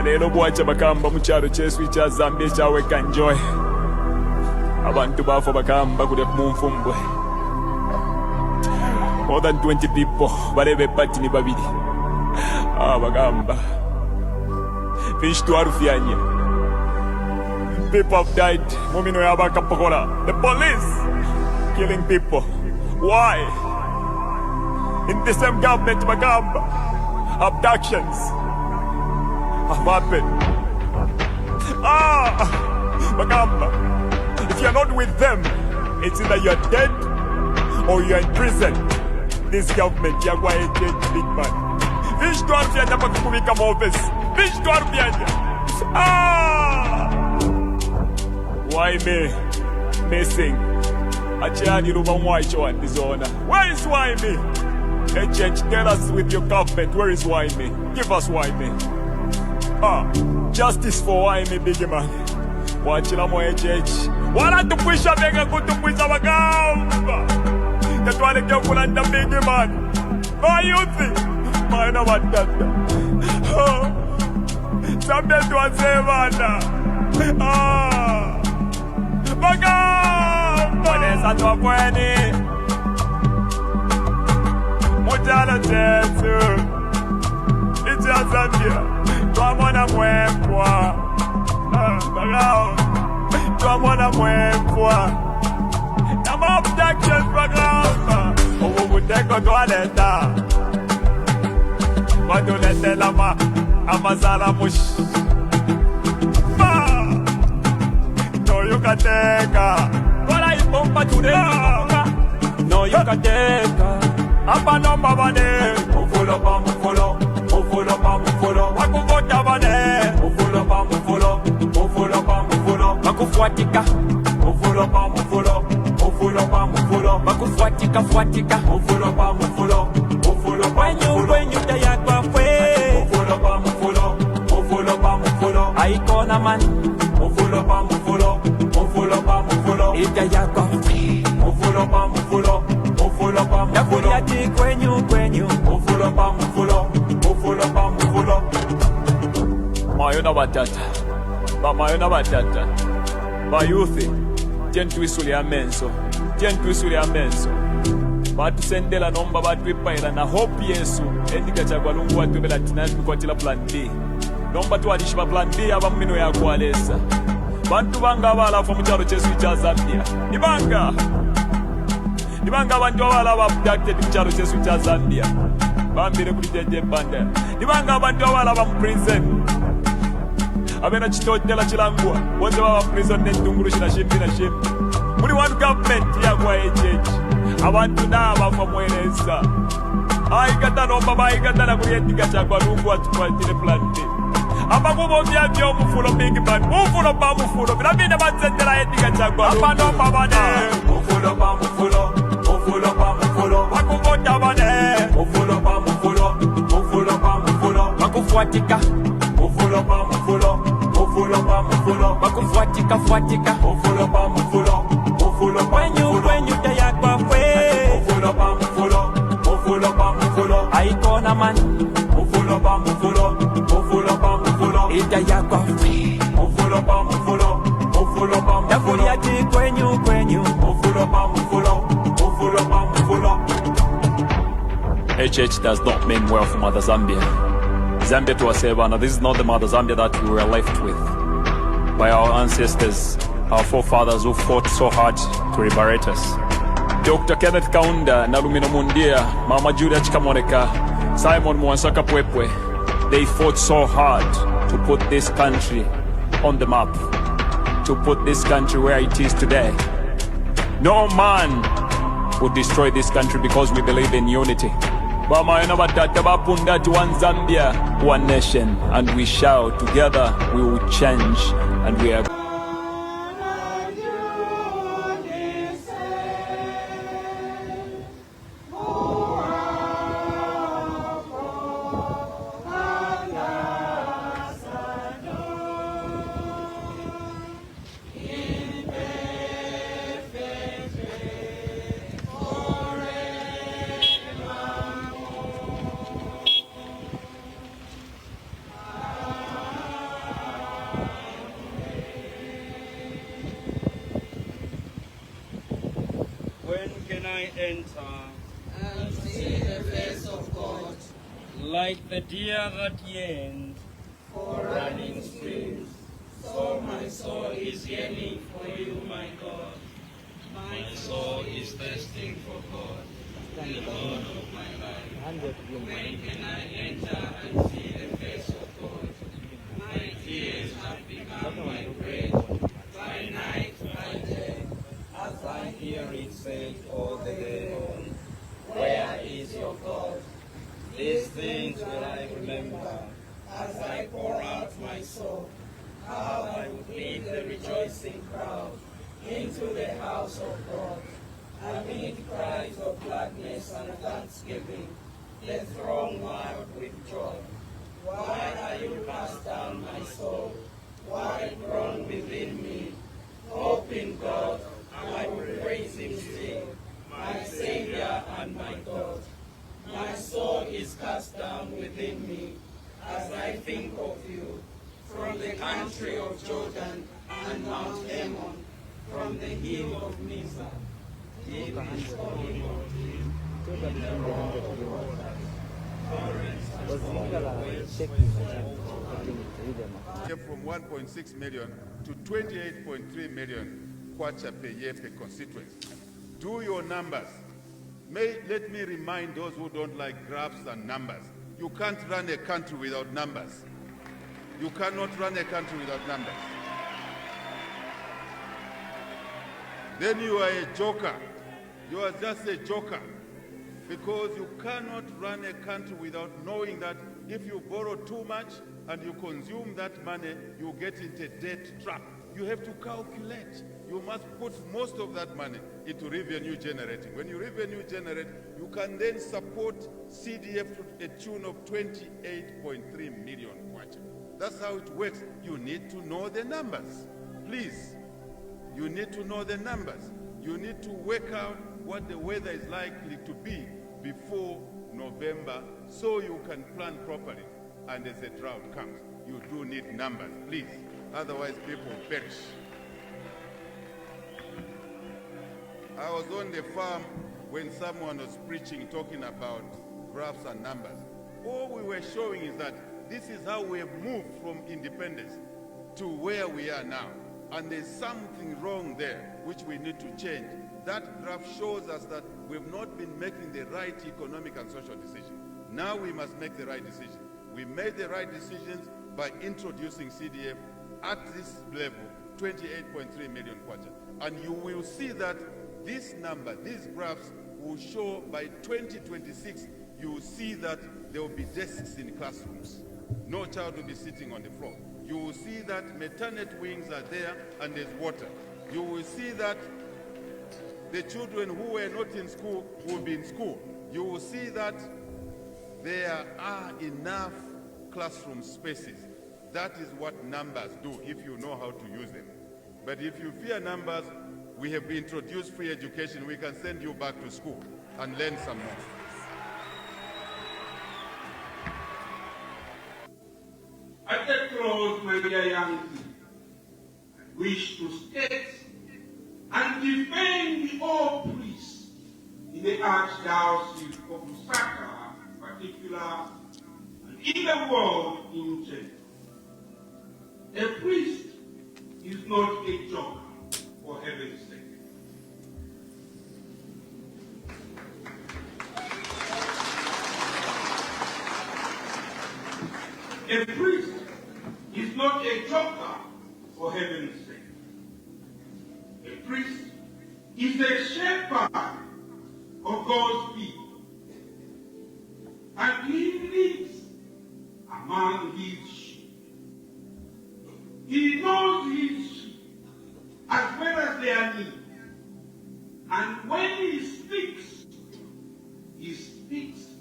Lelo bwacha bakamba mukyalo kyesu kya Zambia ekyaweka enjoy. Abantu bafa bakamba kule mumfumbwe. More than 20 people balebe pati ni babiri. Bagamba. Fish to arufyanya. People have died. Mumino yabaka pakola. The police killing people. Why? In the same government bagamba. Abductions have happened. Bagamba. If you're not with them, it's either you're dead or you're in prison. This government, you're going to change big man. Fish to arufyanya pakubika office. Fish to arufyanya. Why me? Missing. Achani ruba mwacho and dishonor. Where is why me? HH, tell us with your government, where is why me? Give us why me. Justice for why me, big man. Wachila mo HH. Wala tupwisha benga kutupwisha bagamba. Katwale kya kulanda big man. Why you think? Maana watata. Sambe tuwasevana. Bagamba. Wanesa tuwapweni. Mujalo chesu. Icha Zambia. Tuamona mwempwa. Bagamba. Tuamona mwempwa. Nama abductions bagamba. Ubuteko tualeta. Wadulete lama. Amazala mush. No you can take her. Wala ipompa today. No you can take her. Apa nomba bane. Mufulo pa mufulo. Mufulo pa mufulo. Wakuvota bane. Mufulo pa mufulo. Mufulo pa mufulo. Wakufuatika. Mufulo pa mufulo. Mufulo pa mufulo. Wakufuatika fuatika. Mufulo pa mufulo. Mufulo pa mufulo. When you taya kwa fwe. Mufulo pa mufulo. Mufulo pa mufulo. Aikona man. Mufulo pa mufulo. Mufulo pa mufulo. Itaya kwa fwe. Mufulo pa mufulo. Mufulo pa mufulo. Yakuliati kwenyu. Mufulo pa mufulo. Mufulo pa mufulo. Mayona batata. Mayona batata. Bayuthi. Tyentuisuli amenso. Tyentuisuli amenso. Batusendela nomba batwipaira na hope Yesu. Endika chagwa lungu watubela tinani kwa plan B. Nomba tuwadishiba plan B aba mmino ya kualesa. Bantu banga abalafu mukyalo kyesu kya Zambia. Nibanga abantu abala abducted mukyalo kyesu kya Zambia. Bambire kuli Alick Banda. Nibanga abantu abala ba prison. Abena kitotela kilangwa. Bonze baba prison n'entungulu kina shimbi na shimbi. Muli one government ya kwa HH. Abantu naba famweleza. Aikata nomba baikata na kuli endika chagwa lungu atukwatire plan B. Abakubo byabyo omufulo big man. Mufulo pa mufulo. Bilabine batsendela endika chagwa lungu. Abano babane. Mufulo pa mufulo. Mufulo pa mufulo. Wakuvota bane. Mufulo pa mufulo. Mufulo pa mufulo. Wakufuatika. Mufulo pa mufulo. Mufulo pa mufulo. Wakufuatika fuatika. Mufulo pa mufulo. Mufulo pa mufulo. When you taya kwa fwe. Mufulo pa mufulo. Mufulo pa mufulo. Aikona man. Mufulo pa mufulo. Mufulo pa mufulo. Itaya kwa fwe. Mufulo pa mufulo. Mufulo pa mufulo. Yakuliati kwenyu. Mufulo pa mufulo. Mufulo pa mufulo. HH does not mean well for Mother Zambia. Zambia to Asebana, this is not the Mother Zambia that we were left with by our ancestors, our forefathers who fought so hard to liberate us. Dr. Kenneth Kaunda, Nalumino Mundia, Mama Julia Chikamoneka, Simon Mwansaka Pwepwe, they fought so hard to put this country on the map, to put this country where it is today. No man would destroy this country because we believe in unity. Bamayana batata bapunda to one Zambia, one nation, and we shout together we will change, and we are enter and see the face of God. like the deer that yearns For running streams, so my soul is yearning for you, my God. My soul is thirsting for God, the Lord of my life. When can I enter and see the face of God? My tears have become my bread, by night, by day, as I hear it said all the day long, where is your God? These things will I remember, as I pour out my soul, how I would lead the rejoicing crowd into the house of God, amid cries of gladness and thanksgiving, the throng wild with joy. Why are you cast down, my soul? Why groan within me? Hope in God, I will praise him still, my Savior and my God. My soul is cast down within me, as I think of you, from the country of Jordan and Mount Hermon, from the hill of Mizar. Deep is calling on him, in the roar of waters. From 1.6 million to 28.3 million kwacha per year per constituency. Do your numbers. Let me remind those who don't like graphs and numbers. You can't run a country without numbers. You cannot run a country without numbers. Then you are a joker. You are just a joker. Because you cannot run a country without knowing that if you borrow too much and you consume that money, you get into a debt trap. You have to calculate. You must put most of that money into revenue generating. When you revenue generate, you can then support CDF to a tune of 28.3 million kwacha. That's how it works. You need to know the numbers. Please, you need to know the numbers. You need to work out what the weather is likely to be before November so you can plan properly. And as a drought comes, you do need numbers, please. Otherwise, people perish. I was on the farm when someone was preaching, talking about graphs and numbers. All we were showing is that this is how we have moved from independence to where we are now. And there's something wrong there, which we need to change. That graph shows us that we've not been making the right economic and social decision. Now we must make the right decision. We made the right decisions by introducing CDF at this level, 28.3 million kwacha. And you will see that this number, these graphs will show by 2026, you will see that there will be desks in classrooms. No child will be sitting on the floor. You will see that maternity wings are there and there's water. You will see that the children who were not in school will be in school. You will see that there are enough classroom spaces. That is what numbers do if you know how to use them. But if you fear numbers, we have introduced free education. We can send you back to school and learn some more. At the close, my dear young people, I wish to state and defend all priests in the Archdiocese of Lusaka in particular, and in the world in general. A priest is not a joker, for heaven's sake. A priest is not a joker, for heaven's sake. A priest is a shepherd of God's people, and he lives among his sheep. He knows his sheep as well as their needs, and when he speaks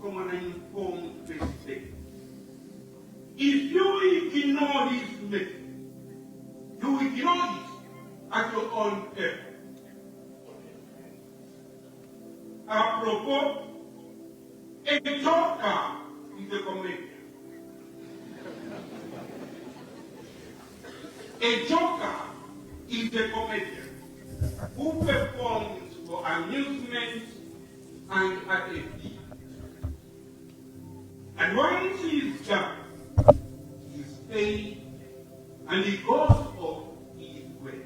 from an informed perspective. If you ignore his message, you ignore it at your own peril. Apropos, a joker is a comedian. A joker is a comedian who performs for amusement and at a fee. And once he is done, he is paid and he goes off his way.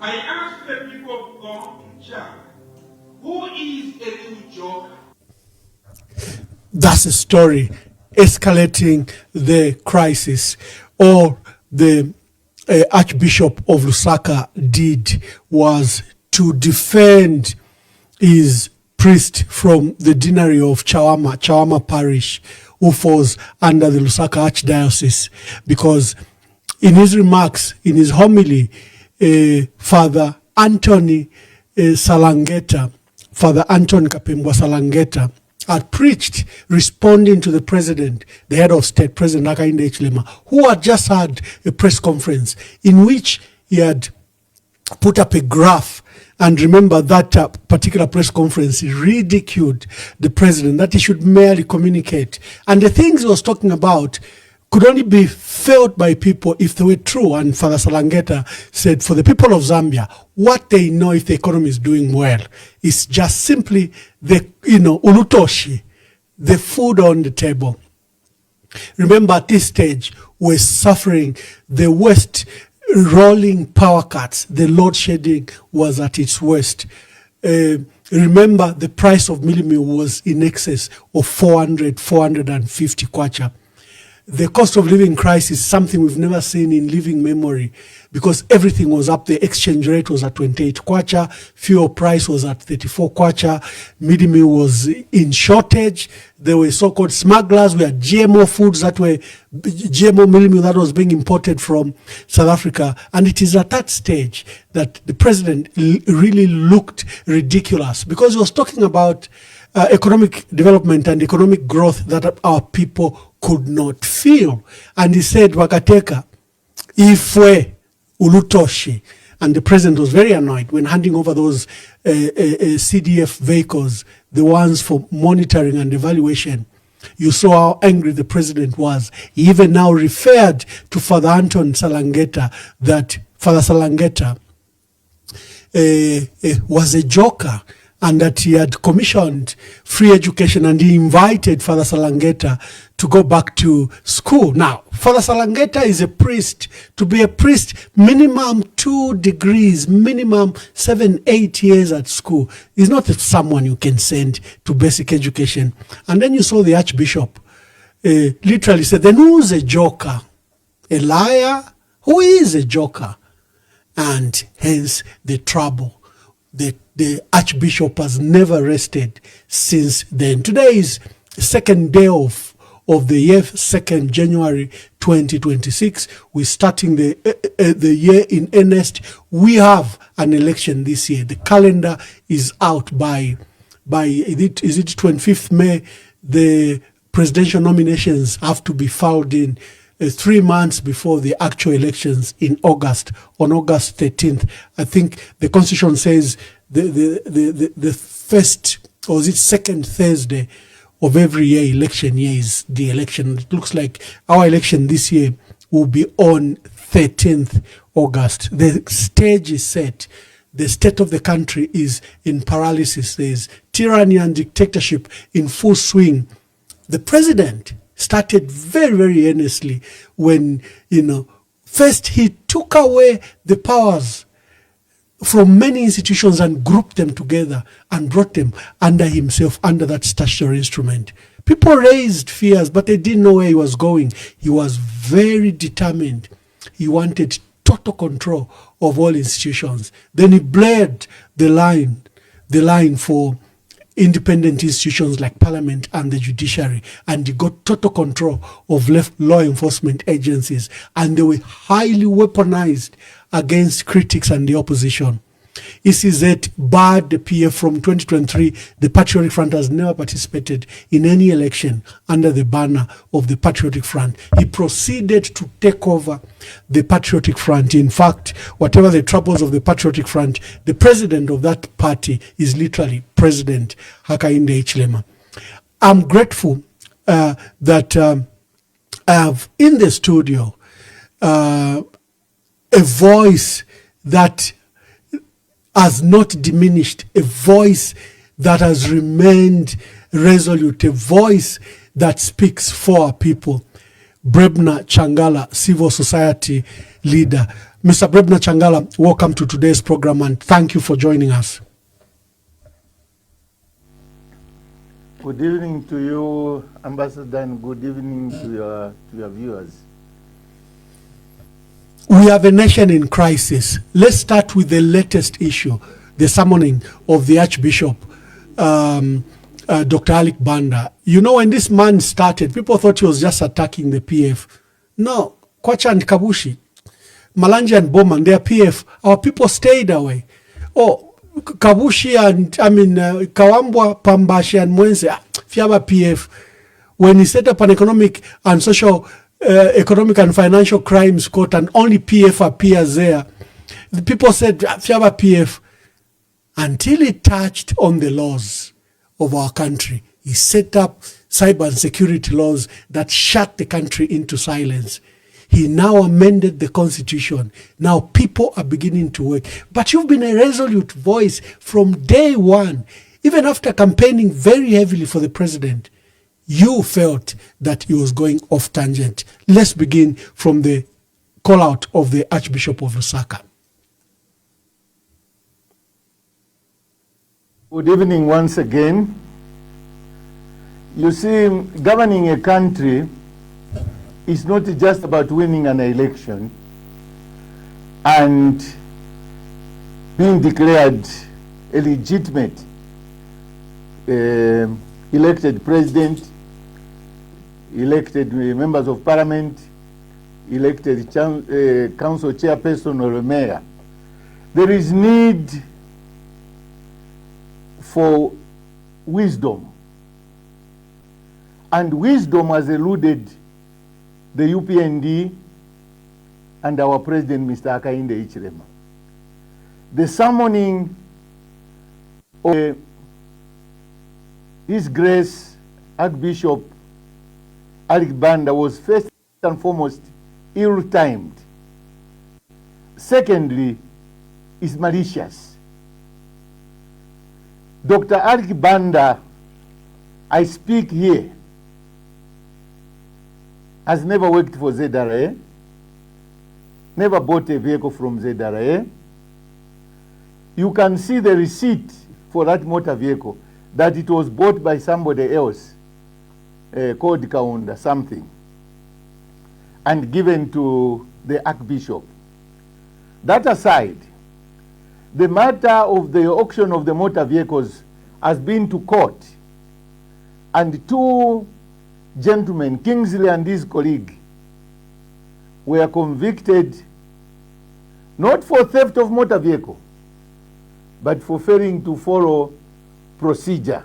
I ask the people of God to judge who is a little joker. That's a story escalating the crisis. Or the Archbishop of Lusaka did was to defend his priest from the deanery of Chawama Parish, who falls under the Lusaka Archdiocese, because in his remarks, in his homily, Father Anthony Salangeta, Father Anton Kapembwa Salangeta, had preached responding to the president, the head of state, President Hakainde Hichilema, who had just had a press conference in which he had put up a graph. And remember that particular press conference, he ridiculed the president, that he should merely communicate. And the things he was talking about could only be felt by people if they were true. And Father Salangeta said, for the people of Zambia, what they know if the economy is doing well is just simply the, ulutoshi, the food on the table. Remember, at this stage, we're suffering the worst rolling power cuts. The load shedding was at its worst. Remember, the price of millimil was in excess of 450 kwacha. The cost of living crisis is something we've never seen in living memory, because everything was up. The exchange rate was at 28 kwacha, fuel price was at 34 kwacha, millimil was in shortage. There were so-called smugglers. We had GMO foods that were GMO millimil that was being imported from South Africa. And it is at that stage that the president really looked ridiculous, because he was talking about economic development and economic growth that our people could not feel. And he said, Wakateka, ifwe ulutoshi. And the president was very annoyed when handing over those CDF vehicles, the ones for monitoring and evaluation. You saw how angry the president was. He even now referred to Father Anton Salangeta, that Father Salangeta was a joker, and that he had commissioned free education, and he invited Father Salangeta to go back to school. Now, Father Salangeta is a priest. To be a priest, minimum 2 degrees, minimum 7-8 years at school. He's not someone you can send to basic education. And then you saw the Archbishop literally said, then who's a joker? A liar? Who is a joker? And hence the trouble. The Archbishop has never rested since then. Today is the second day of the year, 2nd January 2026. We're starting the year in earnest. We have an election this year. The calendar is out by is it 25th May? The presidential nominations have to be filed in 3 months before the actual elections in August, on August 13th. I think the Constitution says the first, or is it second Thursday of every year, election year, is the election. It looks like our election this year will be on 13th August. The stage is set. The state of the country is in paralysis. There is tyranny and dictatorship in full swing. The president started very, very earnestly when, first he took away the powers from many institutions and grouped them together and brought them under himself, under that statutory instrument. People raised fears, but they didn't know where he was going. He was very determined. He wanted total control of all institutions. Then he blurred the line for independent institutions like Parliament and the judiciary, and he got total control of law enforcement agencies, and they were highly weaponized against critics and the opposition. ECZ barred the PF from 2023. The Patriotic Front has never participated in any election under the banner of the Patriotic Front. He proceeded to take over the Patriotic Front. In fact, whatever the troubles of the Patriotic Front, the president of that party is literally President Hakainde Hichilema. I'm grateful that I have in the studio a voice that has not diminished, a voice that has remained resolute, a voice that speaks for our people. Brebner Changala, civil society leader. Mr. Brebner Changala, welcome to today's program and thank you for joining us. Good evening to you, Ambassador, and good evening to your viewers. We have a nation in crisis. Let's start with the latest issue, the summoning of the Archbishop, Dr. Alick Banda. You know, when this man started, people thought he was just attacking the PF. No, Kwacha and Kabushi, Malanja and Bowman, they are PF. Our people stayed away. Oh, Kabushi and, Kawambwa, Pambashi and Mwense, Fiaba PF. When he set up an economic and social economic and financial crimes court and only PF appears there, the people said Fiaba PF, until it touched on the laws of our country. He set up cyber and security laws that shut the country into silence. He now amended the constitution. Now people are beginning to work. But you've been a resolute voice from day one. Even after campaigning very heavily for the president, you felt that he was going off tangent. Let's begin from the call out of the Archbishop of Lusaka. Good evening once again. You see, governing a country is not just about winning an election and being declared a legitimate elected president, elected members of parliament, elected council chairperson or a mayor. There is need for wisdom. And wisdom has eluded the UPND and our president, Mr. Hakainde Hichilema. The summoning of His Grace Archbishop Alick Banda was first and foremost ill-timed. Secondly, is malicious. Dr. Alick Banda, I speak here, has never worked for ZRA, never bought a vehicle from ZRA. You can see the receipt for that motor vehicle, that it was bought by somebody else, called Kaunda something, and given to the Archbishop. That aside, the matter of the auction of the motor vehicles has been to court, and two gentlemen, Kingsley and his colleague, were convicted not for theft of motor vehicle, but for failing to follow procedure.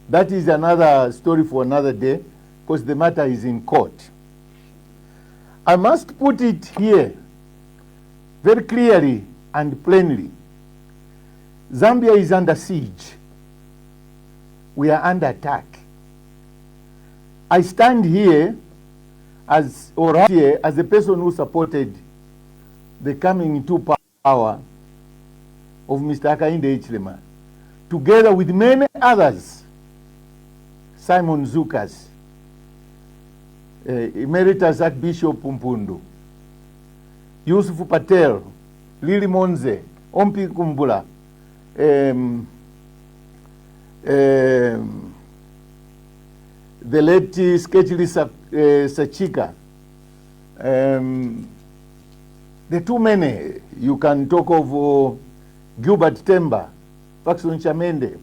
That is another story for another day, because the matter is in court. I must put it here very clearly and plainly. Zambia is under siege. We are under attack. I stand here as a person who supported the coming into power of Mr. Hakainde Hichilema, together with many others, Simon Zukas, Emeritus Archbishop Mpundu, Yusuf Patel, Lili Monze, Ompi Kumbula, the late Sketchley Sachika, the too many. You can talk of Gilbert Temba, Paxson Chamende,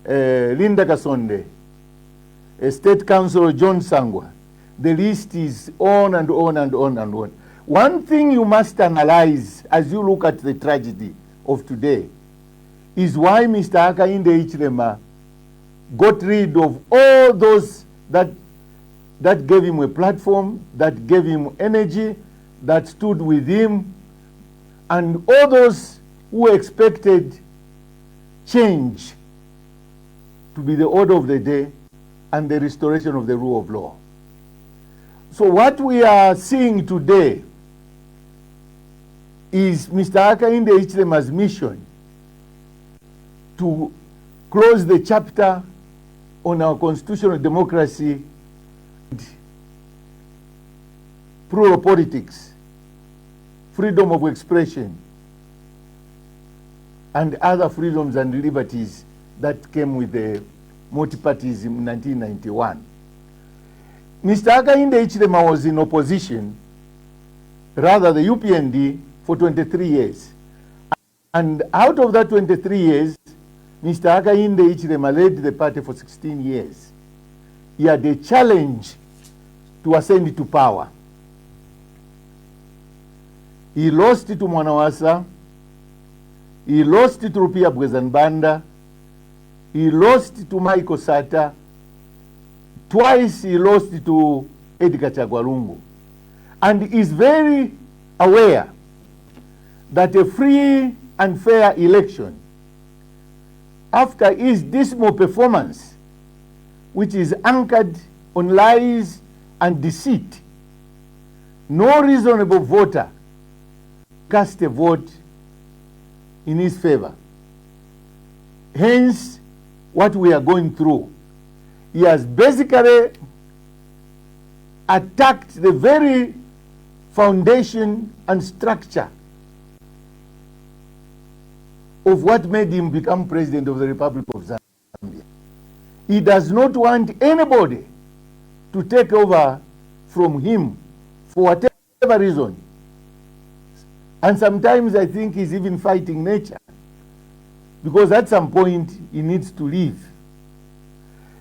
Linda Kasonde, State Councilor John Sangwa. The list is on and on and on and on. One thing you must analyze as you look at the tragedy of today is why Mr. Hakainde Hichilema got rid of all those that gave him a platform, that gave him energy, that stood with him, and all those who expected change to be the order of the day and the restoration of the rule of law. So what we are seeing today is Mr. Hakainde Hichilema's mission to close the chapter on our constitutional democracy, plural politics, freedom of expression, and other freedoms and liberties that came with the multi-parties in 1991. Mr. Hakainde Hichilema was in opposition, rather the UPND, for 23 years. And out of that 23 years, Mr. Hakainde Hichilema led the party for 16 years. He had a challenge to ascend to power. He lost it to Mwanawasa. He lost it to Rupia Banda. He lost it to Michael Sata. Twice he lost it to Edgar Chagwalungu. And is very aware that a free and fair election, after his dismal performance, which is anchored on lies and deceit, no reasonable voter cast a vote in his favor. Hence, what we are going through. He has basically attacked the very foundation and structure of what made him become president of the Republic of Zambia. He does not want anybody to take over from him for whatever reason. And sometimes I think he's even fighting nature, because at some point he needs to leave.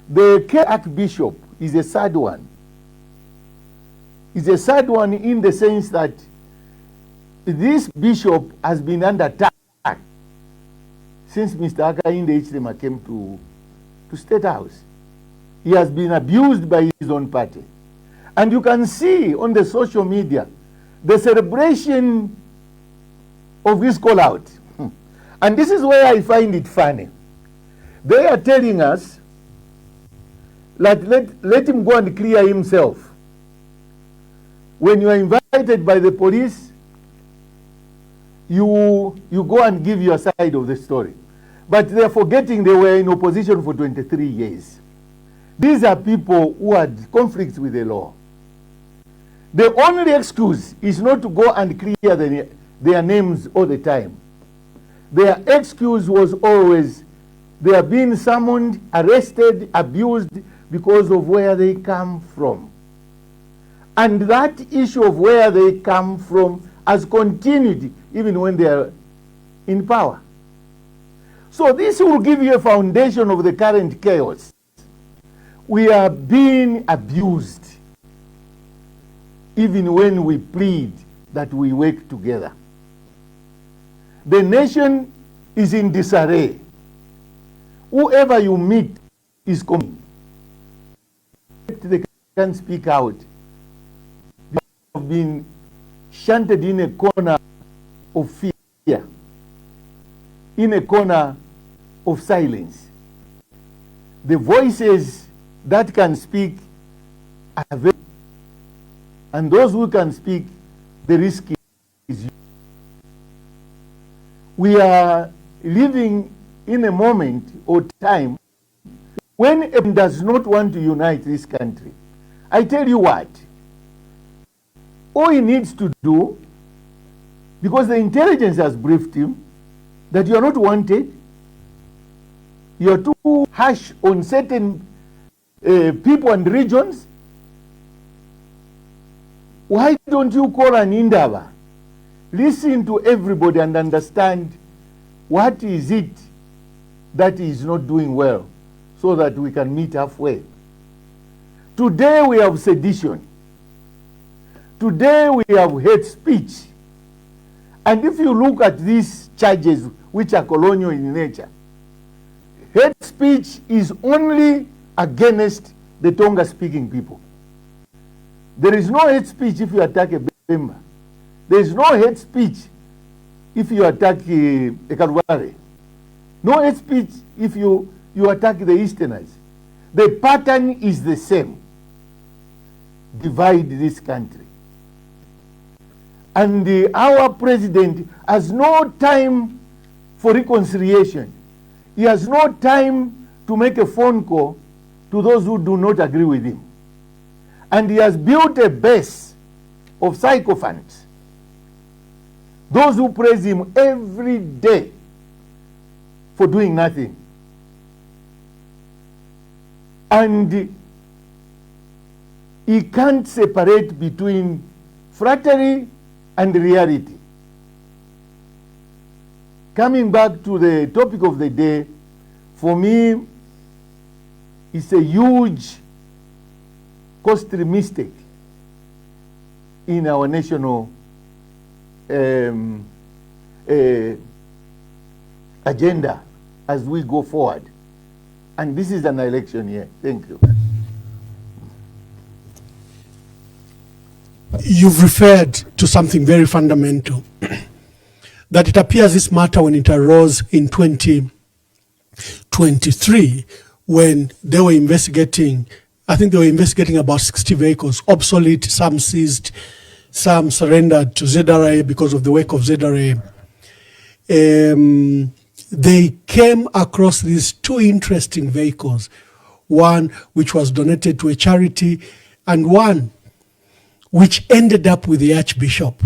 The Archbishop is a sad one. It's a sad one in the sense that this bishop has been under attack since Mr. Hakainde Hichilema came to State House. He has been abused by his own party. And you can see on the social media the celebration of his call out. And this is where I find it funny. They are telling us that let him go and clear himself. When you are invited by the police, you go and give your side of the story. But they are forgetting they were in opposition for 23 years. These are people who had conflicts with the law. The only excuse is not to go and clear their names all the time. Their excuse was always they are being summoned, arrested, abused because of where they come from. And that issue of where they come from has continued even when they are in power. So this will give you a foundation of the current chaos. We are being abused even when we plead that we work together. The nation is in disarray. Whoever you meet is coming. They can speak out. They have been shunted in a corner of fear, in a corner of silence. The voices that can speak are very, and those who can speak, the risk is you. We are living in a moment or time when it does not want to unite this country. I tell you what, all he needs to do, because the intelligence has briefed him that you are not wanted, you are too harsh on certain people and regions. Why don't you call an Indaba? Listen to everybody and understand what is it that is not doing well so that we can meet halfway. Today we have sedition. Today we have hate speech. And if you look at these charges which are colonial in nature, hate speech is only against the Tonga speaking people. There is no hate speech if you attack a Bemba. There is no hate speech if you attack a Karware. No hate speech if you attack the Easterners. The pattern is the same. Divide this country. And our president has no time for reconciliation. He has no time to make a phone call to those who do not agree with him. And he has built a base of sycophants, those who praise him every day for doing nothing. And he can't separate between flattery and reality. Coming back to the topic of the day, for me, it's a huge costly mistake in our national agenda as we go forward. And this is an election year. Thank you. You've referred to something very fundamental, that it appears this matter, when it arose in 2023, when they were investigating, I think they were investigating about 60 vehicles, obsolete, some seized, some surrendered to ZRA because of the work of ZRA. They came across these two interesting vehicles, one which was donated to a charity and one which ended up with the Archbishop.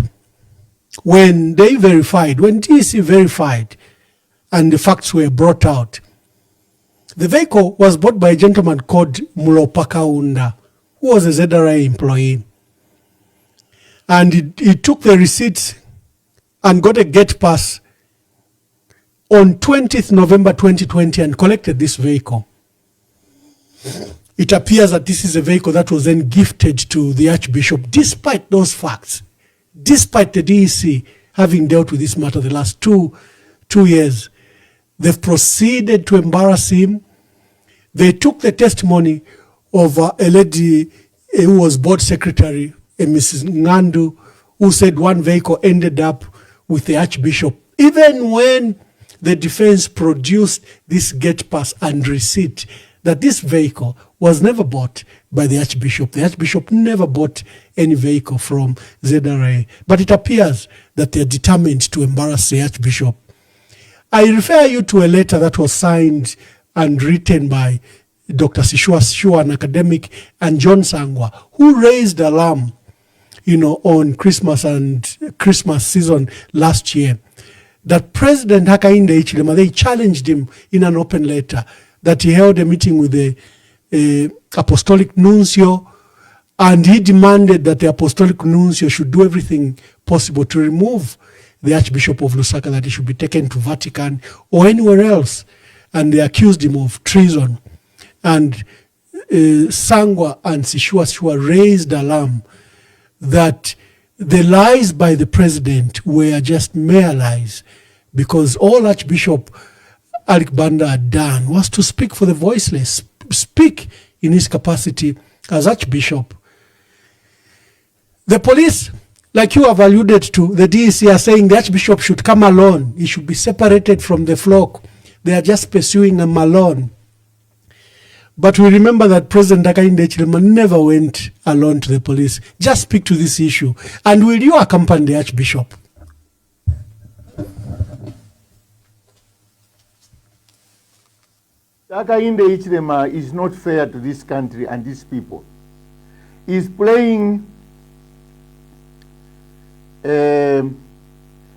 When they verified, when DEC verified and the facts were brought out, the vehicle was bought by a gentleman called Mulopakaunda, who was a ZRA employee. And he took the receipts and got a gate pass on 20th November 2020 and collected this vehicle. It appears that this is a vehicle that was then gifted to the Archbishop, despite those facts, despite the DEC having dealt with this matter the last two years. They've proceeded to embarrass him. They took the testimony of a lady who was board secretary, Mrs. Ngandu, who said one vehicle ended up with the Archbishop, even when the defense produced this gate pass and receipt that this vehicle was never bought by the Archbishop. The Archbishop never bought any vehicle from ZRA. But it appears that they're determined to embarrass the Archbishop. I refer you to a letter that was signed and written by Dr. Sishua, an academic, and John Sangwa, who raised alarm, on Christmas season last year, that President Hakainde Hichilema, they challenged him in an open letter, that he held a meeting with the Apostolic Nuncio, and he demanded that the Apostolic Nuncio should do everything possible to remove the Archbishop of Lusaka, that he should be taken to Vatican or anywhere else. And they accused him of treason. And Sangwa and Sishua raised alarm that the lies by the president were just mere lies, because all Archbishop Alick Banda had done was to speak for the voiceless, speak in his capacity as Archbishop. The police, like you have alluded to, the DEC are saying the Archbishop should come alone. He should be separated from the flock. They are just pursuing him alone. But we remember that President Hakainde Hichilema never went alone to the police. Just speak to this issue. And will you accompany the Archbishop? Hakainde Hichilema is not fair to this country and these people. He's playing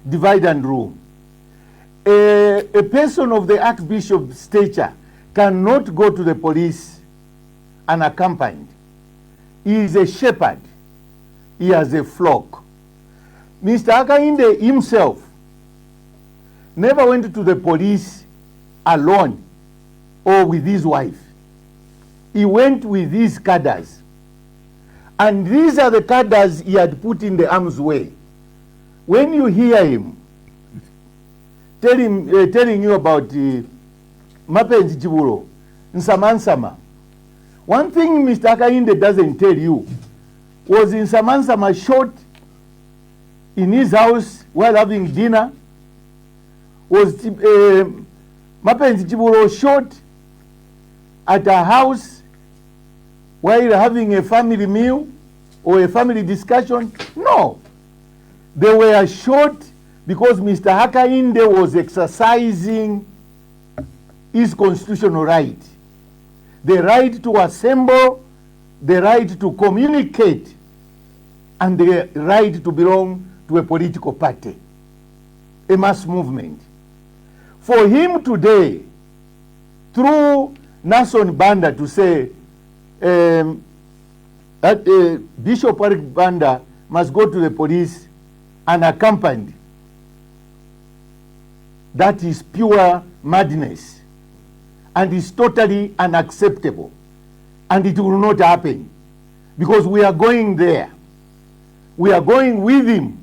divide and rule. A person of the Archbishop's stature cannot go to the police unaccompanied. He is a shepherd. He has a flock. Mr. Hakainde himself never went to the police alone or with his wife. He went with his cadres. And these are the cadres he had put in the arm's way. When you hear him telling you about Mapenzi Chiburo, Nsamansama, one thing Mr. Hakainde doesn't tell you was Nsamansama shot in his house while having dinner, was Mapenzi Chiburo shot at a house while having a family meal or a family discussion. No. They were shot because Mr. Hakainde was exercising his constitutional right. The right to assemble, the right to communicate, and the right to belong to a political party, a mass movement. For him today, through Alick Banda, to say that Bishop Alick Banda must go to the police unaccompanied, that is pure madness and is totally unacceptable, and it will not happen because we are going there. We are going with him.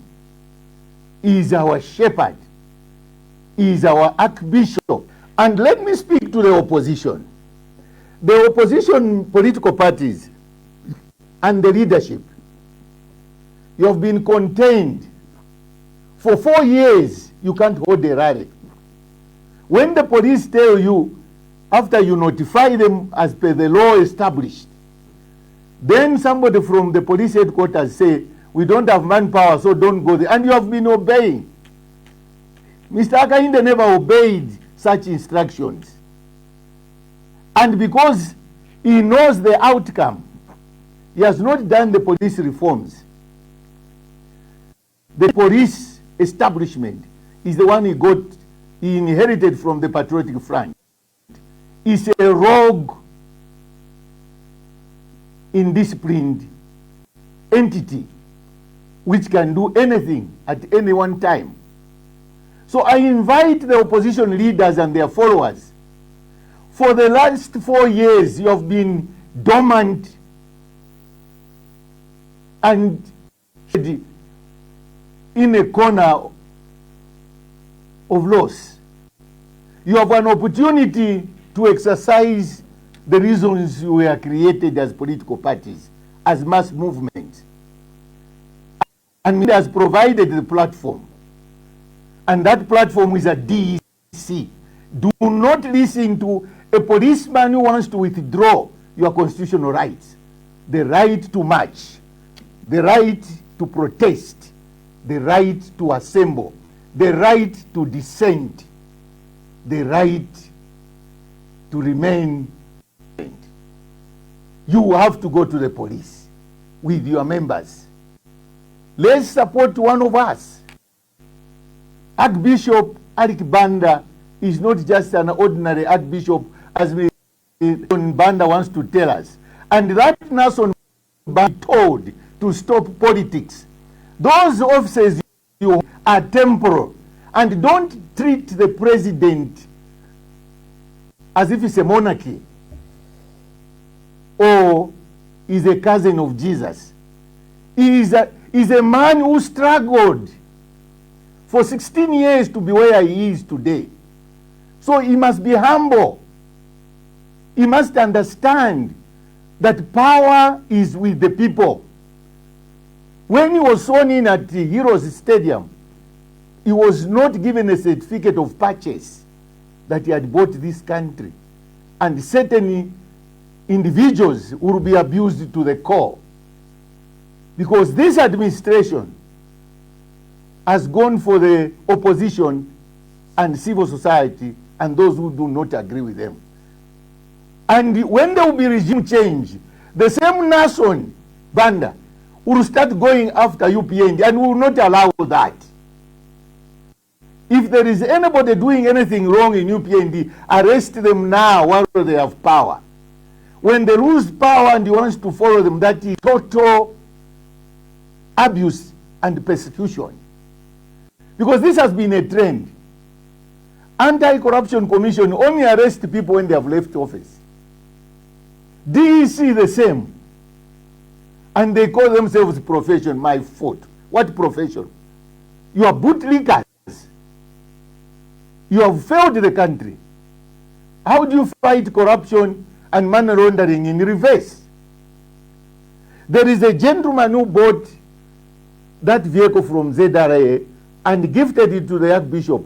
He is our shepherd. He is our archbishop. And let me speak to the opposition. The opposition political parties and the leadership, you have been contained. For 4 years, you can't hold a rally. When the police tell you, after you notify them as per the law established, then somebody from the police headquarters say, we don't have manpower, so don't go there. And you have been obeying. Mr. Hakainde never obeyed such instructions. And because he knows the outcome, he has not done the police reforms. The police establishment is the one he inherited from the Patriotic Front. It's a rogue, indisciplined entity which can do anything at any one time. So I invite the opposition leaders and their followers. For the last 4 years, you have been dormant and in a corner of loss. You have an opportunity to exercise the reasons you were created as political parties, as mass movements. And it has provided the platform. And that platform is a DEC. Do not listen to a policeman who wants to withdraw your constitutional rights. The right to march, the right to protest, the right to assemble, the right to dissent, the right to remain. You have to go to the police with your members. Let's support one of us. Archbishop Alick Banda is not just an ordinary archbishop as Banda wants to tell us. And that Nason Banda told to stop politics. Those offices you are temporal, and don't treat the president as if it's a monarchy or is a cousin of Jesus. He is a man who struggled for 16 years to be where he is today. So he must be humble. He must understand that power is with the people. When he was sworn in at the Heroes Stadium, he was not given a certificate of purchase that he had bought this country. And certainly individuals will be abused to the core. Because this administration has gone for the opposition and civil society and those who do not agree with them. And when there will be regime change, the same Nason Banda will start going after UPND and will not allow that. If there is anybody doing anything wrong in UPND, arrest them now while they have power. When they lose power and he wants to follow them, that is total abuse and persecution. Because this has been a trend. Anti-Corruption Commission only arrest people when they have left office. DEC the same. And they call themselves profession. My fault. What profession? You are bootlickers. You have failed the country. How do you fight corruption and money laundering in reverse? There is a gentleman who bought that vehicle from ZRA and gifted it to the Archbishop.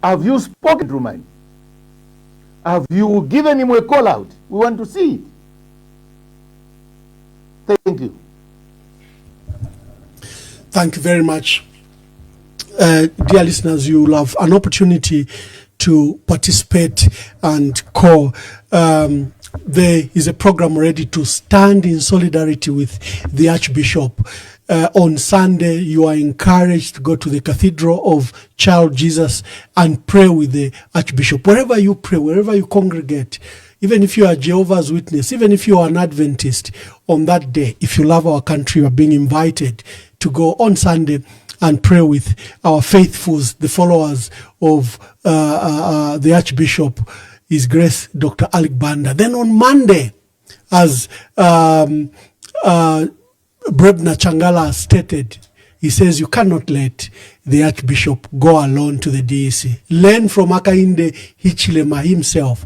Have you spoken to him? Have you given him a call out? We want to see it. Thank you. Thank you very much. dear listeners, you will have an opportunity to participate and call. There is a program ready to stand in solidarity with the Archbishop. On Sunday, you are encouraged to go to the Cathedral of Child Jesus and pray with the Archbishop. Wherever you pray, wherever you congregate, even if you are Jehovah's Witness, even if you are an Adventist, on that day, if you love our country, you are being invited to go on Sunday and pray with our faithfuls, the followers of the Archbishop, His Grace Dr. Alick Banda. Then on Monday, as Brebner Changala stated, he says you cannot let the Archbishop go alone to the DEC. Learn from Hakainde Hichilema himself.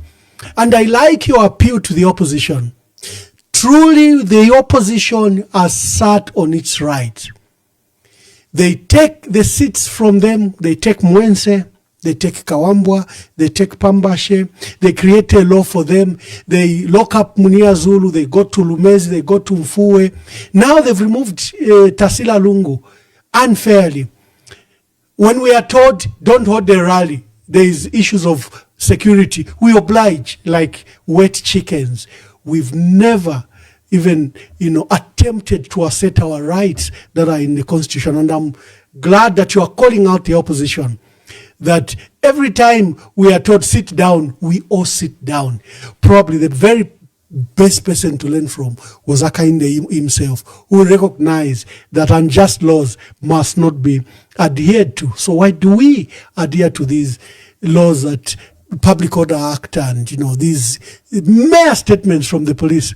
And I like your appeal to the opposition. Truly, the opposition has sat on its right. They take the seats from them. They take Mwense, they take Kawambwa, they take Pambashe, they create a law for them. They lock up Munia Zulu, they go to Lumezi, they go to Mfuwe. Now they've removed Tasila Lungu unfairly. When we are told, don't hold the rally, there is issues of security, we oblige like wet chickens. We've never even, attempted to assert our rights that are in the Constitution. And I'm glad that you are calling out the opposition, that every time we are told sit down, we all sit down. Probably the very best person to learn from was Hakainde himself, who recognized that unjust laws must not be adhered to. So why do we adhere to these laws that Public Order Act and, these mere statements from the police?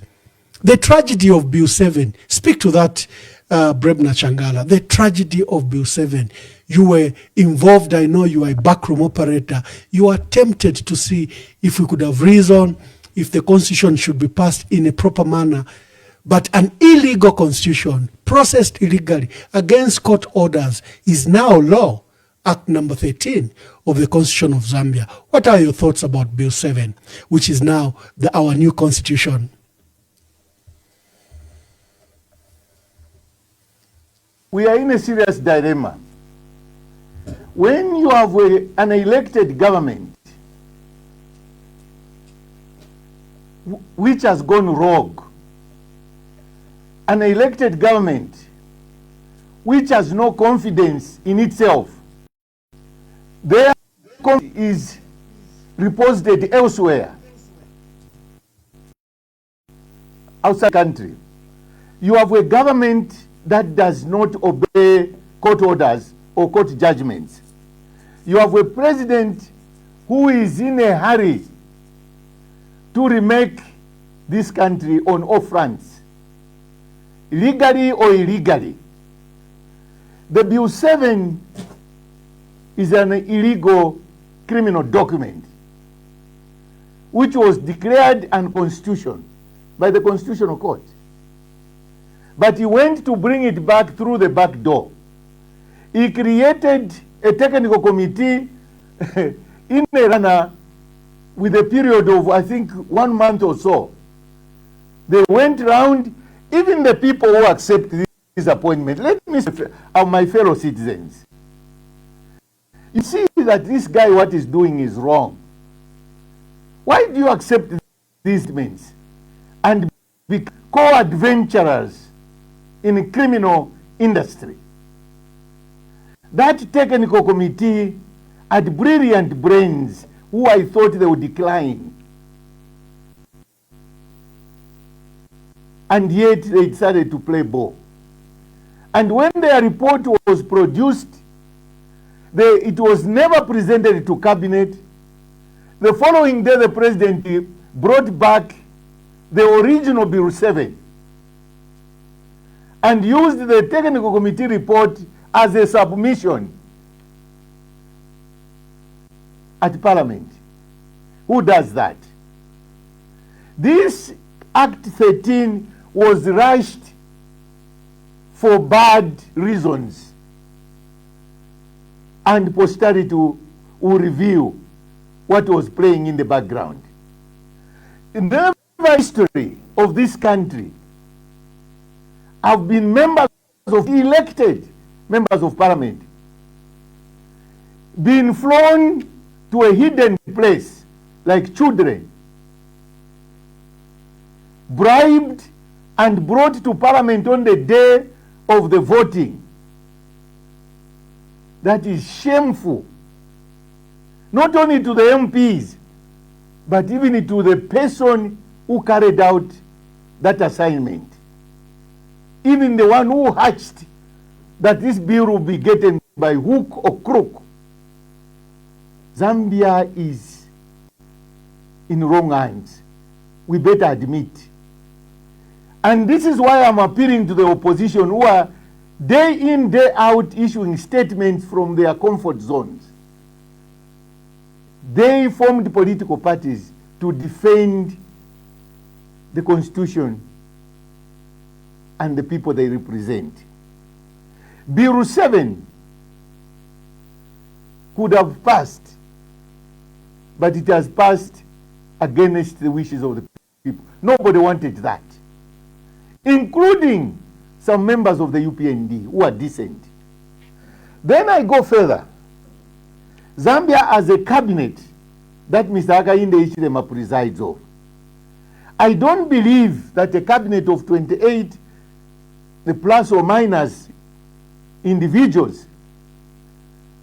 The tragedy of Bill 7, speak to that, Brebner Changala, the tragedy of Bill 7. You were involved, I know you are a backroom operator. You are tempted to see if we could have reason, if the constitution should be passed in a proper manner. But an illegal constitution, processed illegally against court orders, is now law. Act number 13 of the Constitution of Zambia. What are your thoughts about Bill 7, which is now our new constitution? We are in a serious dilemma. When you have an elected government which has gone rogue, an elected government which has no confidence in itself, their confidence is reposed elsewhere, outside the country. You have a government that does not obey court orders or court judgments. You have a president who is in a hurry to remake this country on all fronts, legally or illegally. The Bill 7 is an illegal criminal document which was declared unconstitutional by the Constitutional Court. But he went to bring it back through the back door. He created a technical committee in a runner with a period of, I think, 1 month or so. They went round, even the people who accept this appointment. Let me say, my fellow citizens, you see that this guy, what he's doing is wrong. Why do you accept these men and be co-adventurers in a criminal industry? That technical committee had brilliant brains who I thought they would decline. And yet they decided to play ball. And when their report was produced, it was never presented to cabinet. The following day, the president brought back the original Bill 7 and used the technical committee report as a submission at Parliament. Who does that? This Act 13 was rushed for bad reasons, and posterity will review what was playing in the background. In the history of this country, have been members of elected members of parliament been flown to a hidden place like children, bribed and brought to parliament on the day of the voting. That is shameful. Not only to the MPs, but even to the person who carried out that assignment. Even the one who hatched that this bill will be getting by hook or crook. Zambia is in wrong hands. We better admit. And this is why I'm appealing to the opposition who are day in, day out issuing statements from their comfort zones. They formed political parties to defend the Constitution and the people they represent. Bill 7 could have passed, but it has passed against the wishes of the people. Nobody wanted that, including some members of the UPND who are decent. Then I go further. Zambia has a cabinet that Mr. Hakainde Hichilema presides over. I don't believe that a cabinet of 28, the plus or minus individuals,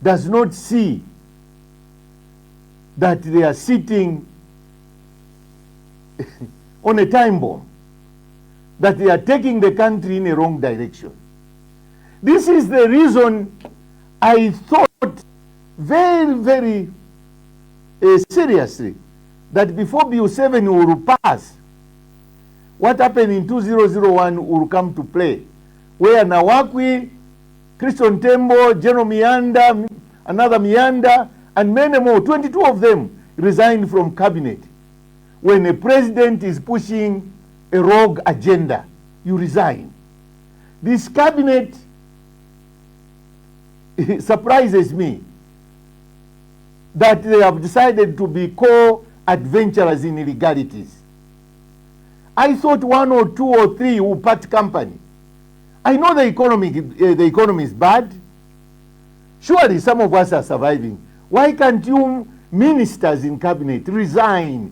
does not see that they are sitting on a time bomb, that they are taking the country in a wrong direction. This is the reason I thought very, very seriously that before Bill 7 will pass, what happened in 2001 will come to play, where Nawakwi, Christian Tembo, General Mianda, another Mianda, and many more, 22 of them resigned from cabinet. When a president is pushing a rogue agenda, you resign. This cabinet surprises me that they have decided to be co-adventurers in illegalities. I thought 1 or 2 or 3 will part company. I know the economy is bad. Surely some of us are surviving. Why can't you ministers in cabinet resign?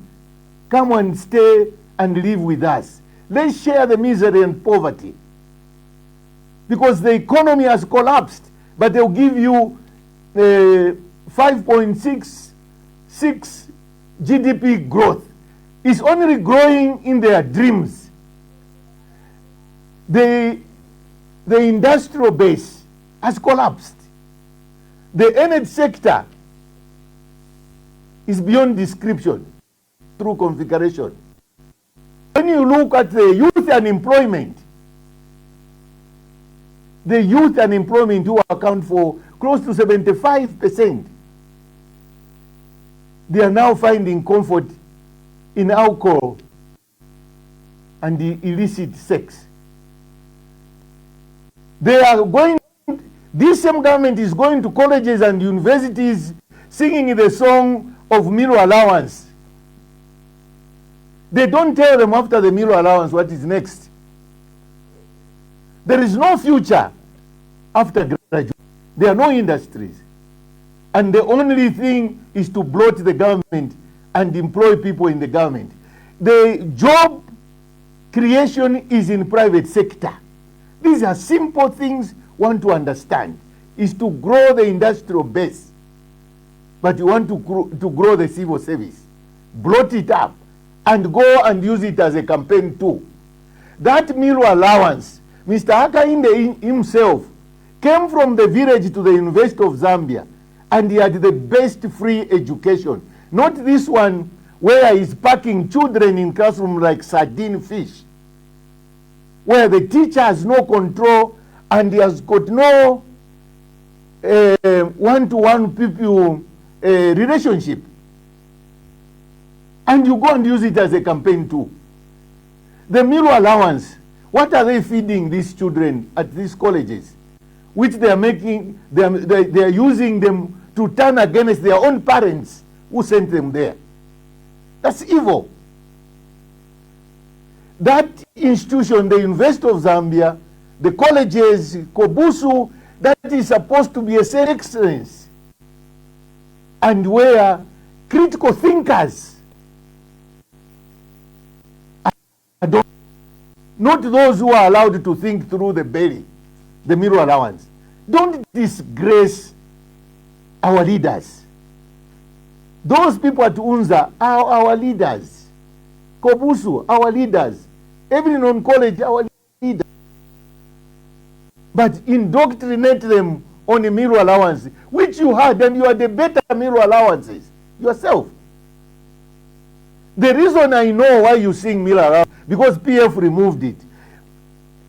Come and stay and live with us. Let's share the misery and poverty. Because the economy has collapsed, but they'll give you 5.66 GDP growth. It's only growing in their dreams. The industrial base has collapsed. The energy sector is beyond description through configuration. When you look at the youth unemployment who account for close to 75%, they are now finding comfort in alcohol and the illicit sex. This same government is going to colleges and universities singing the song of meal allowance. They don't tell them after the meal allowance what is next. There is no future after graduation. There are no industries. And the only thing is to bloat the government and employ people in the government. The job creation is in private sector. These are simple things one to understand. Is to grow the industrial base. But you want to grow the civil service. Bloat it up and go and use it as a campaign tool. That meal allowance, Mr. Hakainde himself came from the village to the University of Zambia, and he had the best free education. Not this one where he's packing children in classroom like sardine fish, where the teacher has no control and he has got no one-to-one pupil relationship. And you go and use it as a campaign tool. The meal allowance, what are they feeding these children at these colleges? Which they are making, they are using them to turn against their own parents who sent them there. That's evil. That institution, the University of Zambia, the colleges, Kobusu, that is supposed to be a excellence. and where critical thinkers are not those who are allowed to think through the belly, the meal allowance. Don't disgrace our leaders. Those people at UNZA are our leaders. Kobusu, our leaders. Every non-college, our leaders. But indoctrinate them on a meal allowance, which you had, and you are the better meal allowances yourself. The reason I know why you sing meal allowance, because PF removed it.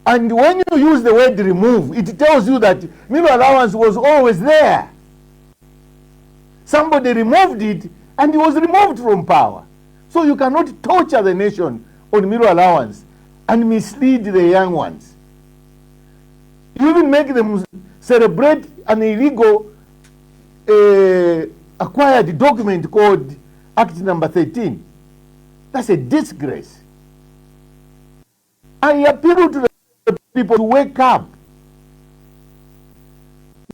And when you use the word remove, it tells you that meal allowance was always there. Somebody removed it, and he was removed from power. So you cannot torture the nation on meal allowance and mislead the young ones. You even make them celebrate an illegal acquired document called Act number 13. That's a disgrace. I appeal to the people to wake up.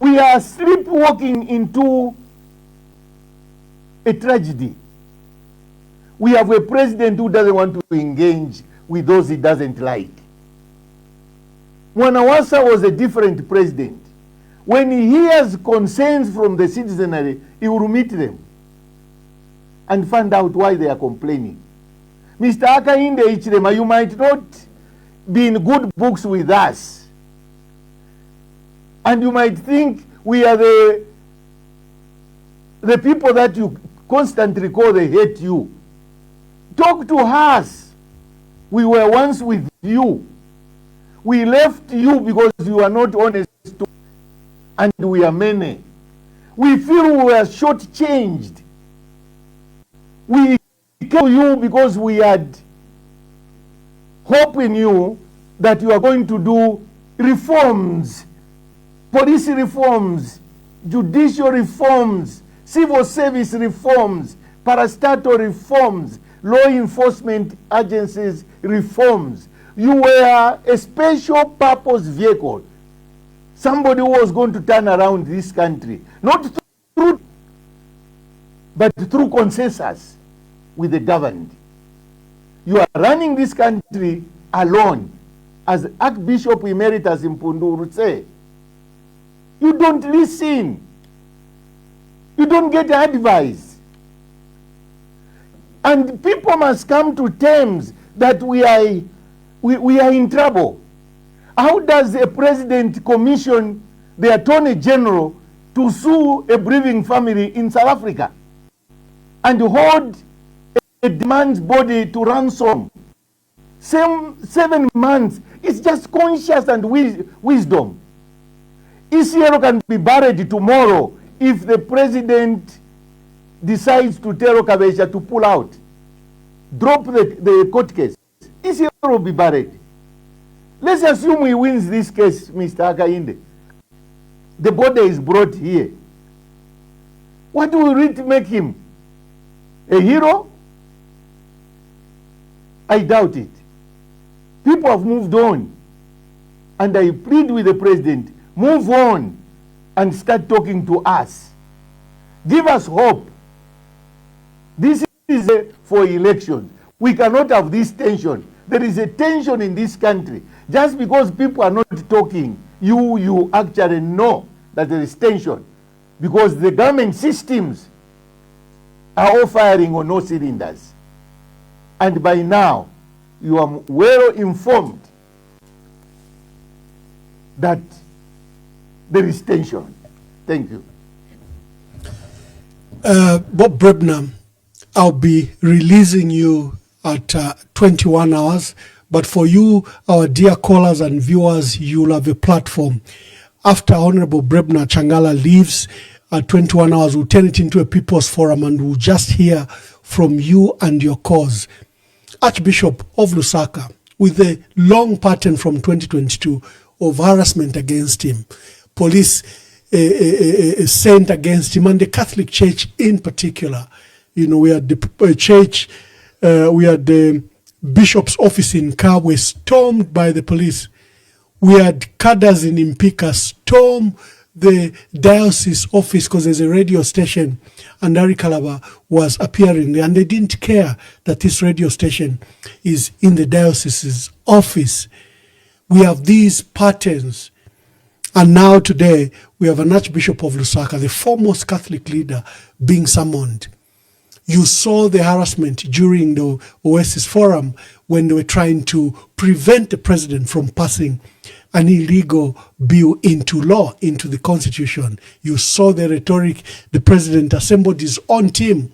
We are sleepwalking into a tragedy. We have a president who doesn't want to engage with those he doesn't like. Mwanawasa was a different president. When he hears concerns from the citizenry, he will meet them and find out why they are complaining. Mr. Akainde Ichirema, you might not be in good books with us. And you might think we are the people that you constantly call they hate you. Talk to us. We were once with you. We left you because you are not honest, and we are many. We feel we were shortchanged. We came to you because we had hope in you that you are going to do reforms, police reforms, judicial reforms, civil service reforms, parastatal reforms, law enforcement agencies reforms. You were a special purpose vehicle. Somebody who was going to turn around this country, not through, but through consensus with the governed. You are running this country alone. As Archbishop Emeritus Mpundu would say, you don't listen. You don't get advice. And people must come to terms that we are in trouble. How does a president commission the attorney general to sue a grieving family in South Africa and hold a demand's body to ransom? 7 months. It's just conscience and wisdom. ECL can be buried tomorrow if the president decides to tell Kabeja to pull out. Drop the court case. ECL will be buried. Let's assume he wins this case, Mr. Akainde. The body is brought here. What will it make him? A hero? I doubt it. People have moved on. And I plead with the president, move on and start talking to us. Give us hope. This is for elections. We cannot have this tension. There is a tension in this country. Just because people are not talking, you actually know that there is tension. Because the government systems are all firing on all cylinders. And by now, you are well informed that there is tension. Thank you. Bob Brebner, I'll be releasing you at 21 hours. But for you, our dear callers and viewers, you'll have a platform. After Honorable Brebner Changala leaves at 21 hours, we'll turn it into a people's forum and we'll just hear from you and your cause. Archbishop of Lusaka, with a long pattern from 2022 of harassment against him, police sent against him, and the Catholic Church in particular. You know, we had the church, we had the bishop's office in Kabwe stormed by the police. We had cadres in Impika storm the diocese office, because there's a radio station, and Ari Kalaba was appearing there, and they didn't care that this radio station is in the diocese's office. We have these patterns. And now today, we have an Archbishop of Lusaka, the foremost Catholic leader, being summoned. You saw the harassment during the Oasis Forum when they were trying to prevent the president from passing an illegal bill into law, into the constitution. You saw the rhetoric. The president assembled his own team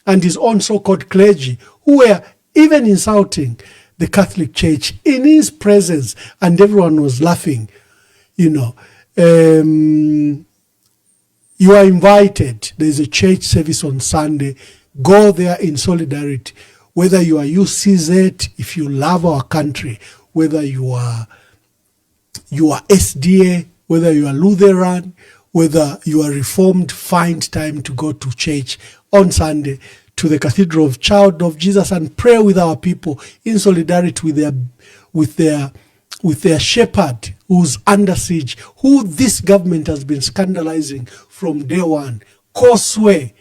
and his own so-called clergy who were even insulting the Catholic Church in his presence, and everyone was laughing. You know, you are invited. There's a church service on Sunday. Go there in solidarity. Whether you are UCZ, if you love our country, whether you are SDA, whether you are Lutheran, whether you are Reformed, find time to go to church on Sunday to the Cathedral of Child of Jesus and pray with our people in solidarity with their shepherd who's under siege, who this government has been scandalizing from day one. Causeway,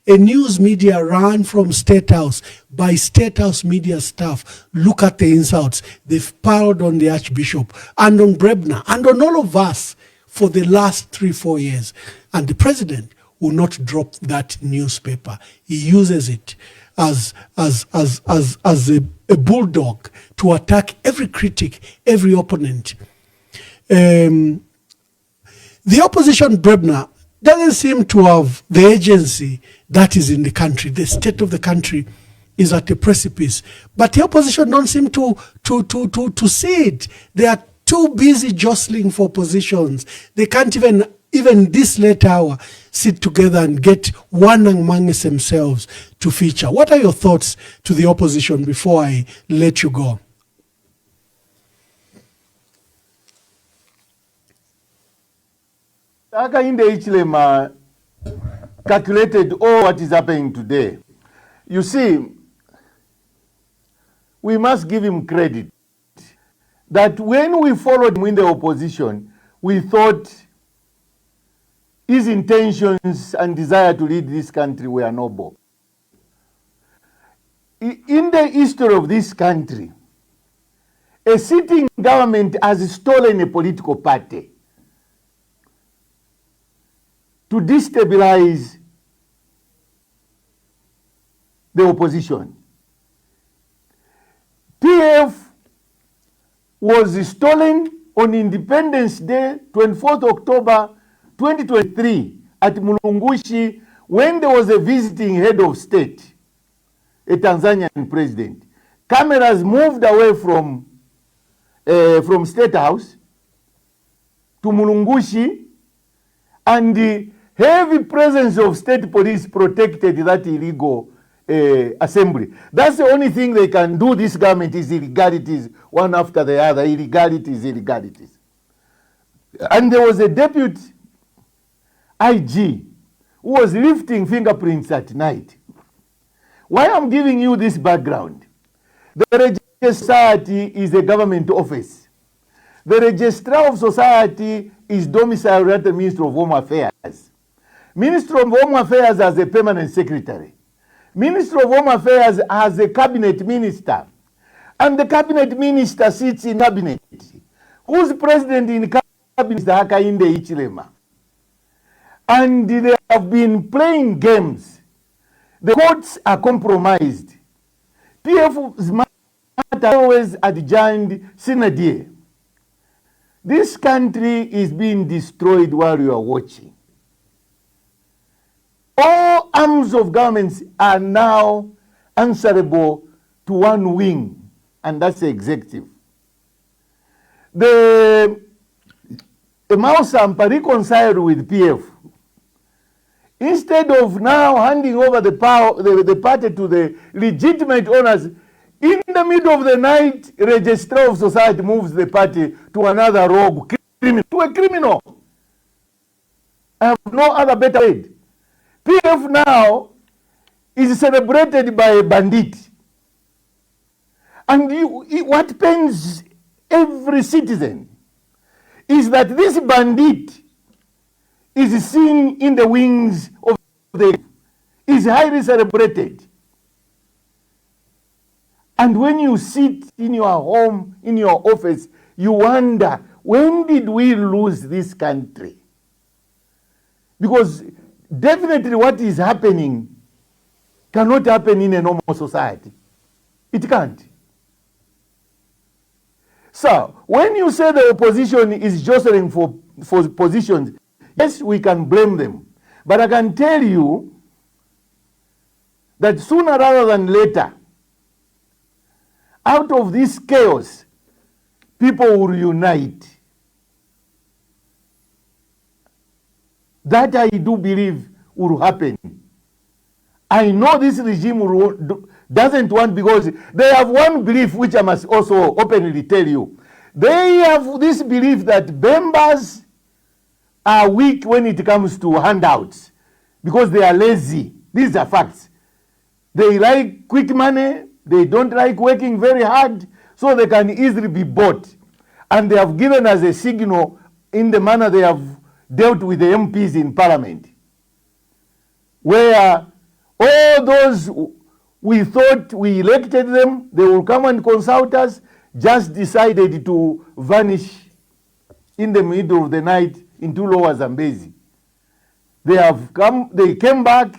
a news media run from State House by State House media staff. Look at the insults they've piled on the Archbishop and on Brebner and on all of us for the last 3-4 years. And the president will not drop that newspaper. He uses it as a bulldog to attack every critic, every opponent. The opposition, Brebner, doesn't seem to have the agency that is in the country. The state of the country is at a precipice. But the opposition don't seem to see it. They are too busy jostling for positions. They can't even this late hour sit together and get one amongst themselves to feature. What are your thoughts to the opposition before I let you go? Hakainde Hichilema calculated all what is happening today. You see, we must give him credit that when we followed him in the opposition, we thought his intentions and desire to lead this country were noble. In the history of this country, a sitting government has stolen a political party to destabilize the opposition. PF was stolen on Independence Day, 24th October 2023, at Mulungushi, when there was a visiting head of state, a Tanzanian president. Cameras moved away from State House to Mulungushi, and the heavy presence of state police protected that illegal assembly. That's the only thing they can do. This government is illegalities, one after the other, illegalities. And there was a deputy IG who was lifting fingerprints at night. Why I'm giving you this background? The Registrar of Society is a government office. The Registrar of Society is domiciled at the Ministry of Home Affairs. Ministry of Home Affairs has a permanent secretary. Ministry of Home Affairs has a cabinet minister. And the cabinet minister sits in cabinet. Who's president in cabinet is Hakainde Hichilema. And they have been playing games. The courts are compromised. PF's matter always adjourned sine die. This country is being destroyed while you are watching. All arms of governments are now answerable to one wing, and that's the executive. The Mao Sampa reconciled with PF. Instead of now handing over the power, the party to the legitimate owners, in the middle of the night, Registrar of Society moves the party to another rogue criminal, to a criminal. I have no other better word. PF now is celebrated by a bandit. And what pains every citizen is that this bandit is seen in the wings of the is highly celebrated. And when you sit in your home, in your office, you wonder, when did we lose this country? Because definitely what is happening cannot happen in a normal society. It can't. So, when you say the opposition is jostling for positions, yes, we can blame them. But I can tell you that sooner rather than later, out of this chaos, people will unite. That I do believe will happen. I know this regime doesn't want, because they have one belief which I must also openly tell you. They have this belief that members are weak when it comes to handouts because they are lazy. These are facts. They like quick money. They don't like working very hard, so they can easily be bought. And they have given us a signal in the manner they have dealt with the MPs in Parliament, where all those we thought we elected them, they will come and consult us, just decided to vanish in the middle of the night into Lower Zambezi. They came back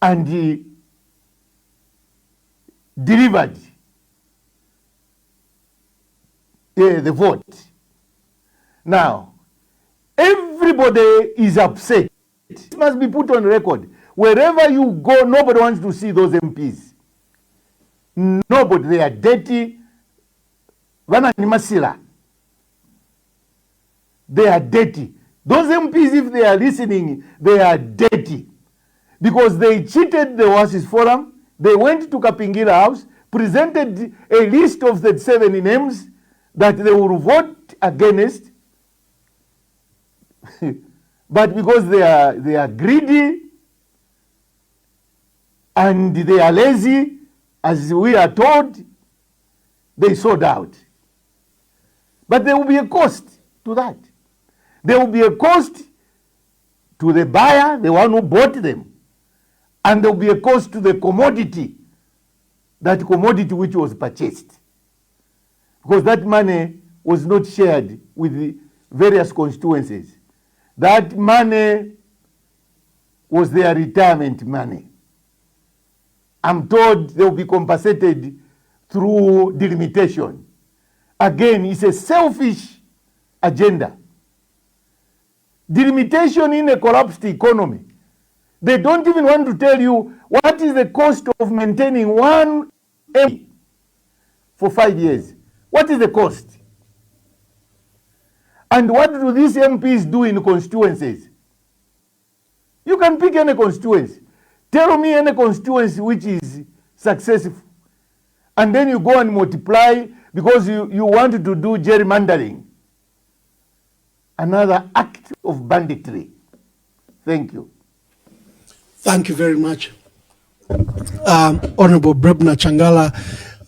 and delivered the vote. Now, everybody is upset. It must be put on record. Wherever you go, nobody wants to see those MPs. Nobody. They are dirty. They are dirty. Those MPs, if they are listening, they are dirty. Because they cheated the Oasis Forum. They went to Kapingira House, presented a list of the 7 names that they will vote against. But because they are greedy and they are lazy, as we are told, they sold out. But there will be a cost to that. There will be a cost to the buyer, the one who bought them. And there will be a cost to the commodity, that commodity which was purchased. Because that money was not shared with the various constituencies. That money was their retirement money. I'm told they will be compensated through delimitation. Again, it's a selfish agenda. Delimitation in a collapsed economy. They don't even want to tell you what is the cost of maintaining one MP for 5 years. What is the cost? And what do these MPs do in constituencies? You can pick any constituency. Tell me any constituency which is successful. And then you go and multiply because you want to do gerrymandering. Another act of banditry. Thank you. Thank you very much. Honorable Brebner Changala,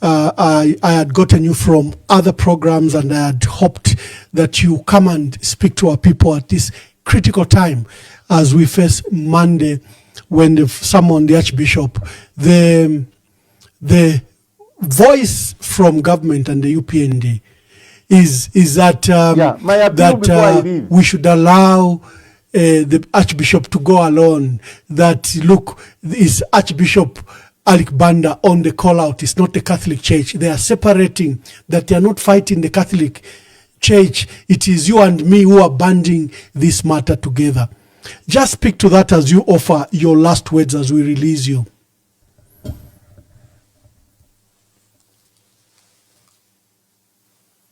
I had gotten you from other programs and I had hoped that you come and speak to our people at this critical time as we face Monday when they've summoned the Archbishop. The voice from government and the UPND is that, that we should allow the Archbishop to go alone, that look, is Archbishop Alick Banda on the call out. It's not the Catholic Church. They are separating, that they are not fighting the Catholic Church. It is you and me who are banding this matter together. Just speak to that as you offer your last words as we release you.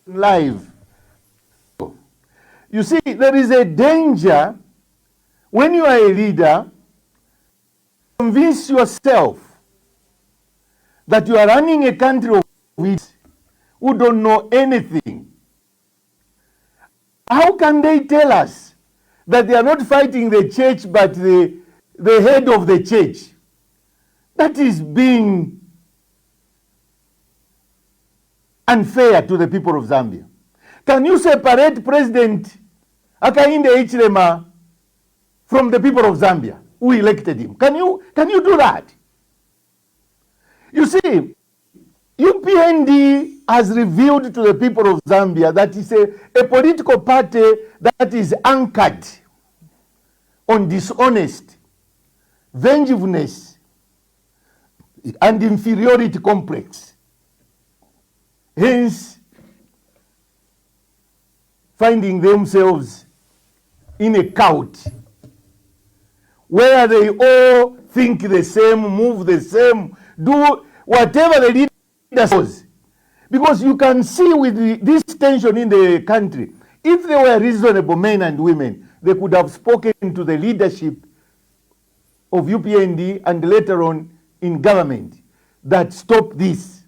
Live. You see, there is a danger when you are a leader, convince yourself that you are running a country of who don't know anything. How can they tell us that they are not fighting the church but the head of the church? That is being unfair to the people of Zambia. Can you separate President Hakainde Hichilema from the people of Zambia who elected him. Can you do that? You see, UPND has revealed to the people of Zambia that it's a political party that is anchored on dishonest, vengefulness, and inferiority complex. Hence, finding themselves in a cult where they all think the same, move the same, do whatever the leader says. Because you can see with this tension in the country, if they were reasonable men and women, they could have spoken to the leadership of UPND and later on in government that stop this.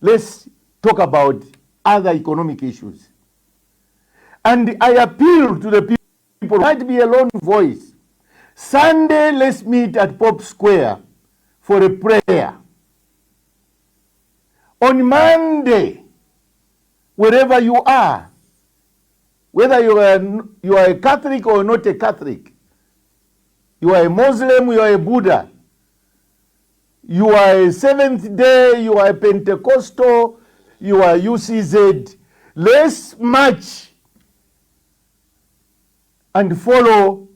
Let's talk about other economic issues. And I appeal to the people, might be a lone voice. Sunday, let's meet at Pop Square for a prayer. On Monday, wherever you are, whether you are a Catholic or not a Catholic, you are a Muslim, you are a Buddha, you are a Seventh Day, you are a Pentecostal, you are UCZ, let's march and follow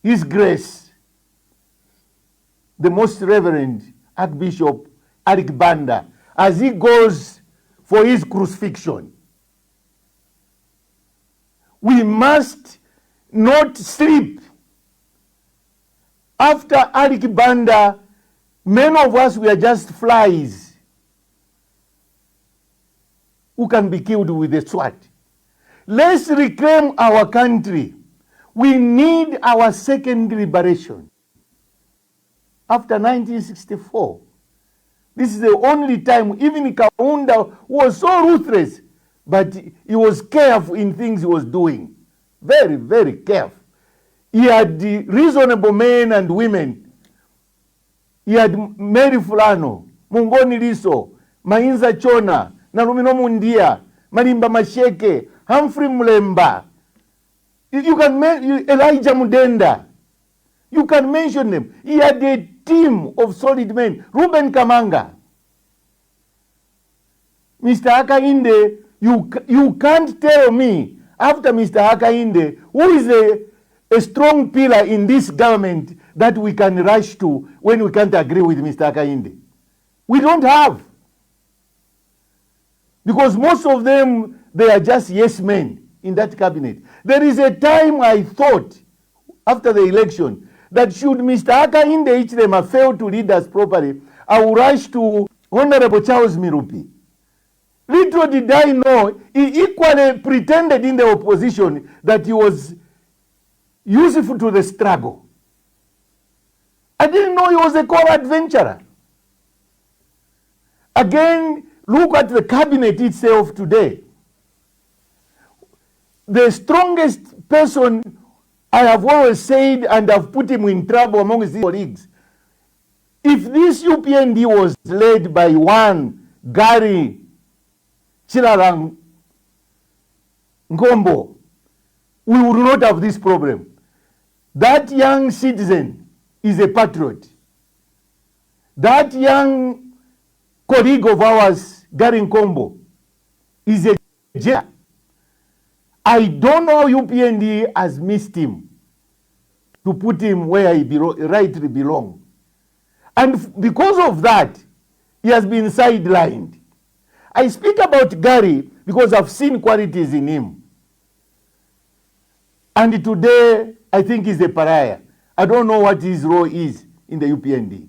His Grace, the Most Reverend Archbishop Alick Banda, as he goes for his crucifixion. We must not sleep. After Alick Banda, many of us were just flies who can be killed with a sword. Let's reclaim our country. We need our second liberation. After 1964, this is the only time, even Kaunda was so ruthless, but he was careful in things he was doing. Very, very careful. He had the reasonable men and women. He had Mary Fulano, Mungoni Liso, Mainza Chona, Narumino Mundia, Malimba Masheke, Humphrey Mulemba. You can mention Elijah Mudenda. You can mention them. He had a team of solid men. Ruben Kamanga. Mr. Hakainde, you can't tell me after Mr. Hakainde, who is a strong pillar in this government that we can rush to when we can't agree with Mr. Hakainde. We don't have. Because most of them, they are just yes men in that cabinet. There is a time I thought, after the election, that should Mr. Hakainde Hichilema fail to lead us properly, I will rush to Honorable Charles Mirupi. Little did I know, he equally pretended in the opposition that he was useful to the struggle. I didn't know he was a co-adventurer. Again, look at the cabinet itself today. The strongest person, I have always said, and I've put him in trouble among his colleagues. If this UPND was led by one Gary Chilarang Ngombo, we would not have this problem. That young citizen is a patriot. That young colleague of ours, Gary Nkombo, is a jailer. I don't know UPND has missed him to put him where he rightly belongs. And because of that, he has been sidelined. I speak about Gary because I've seen qualities in him. And today, I think he's a pariah. I don't know what his role is in the UPND.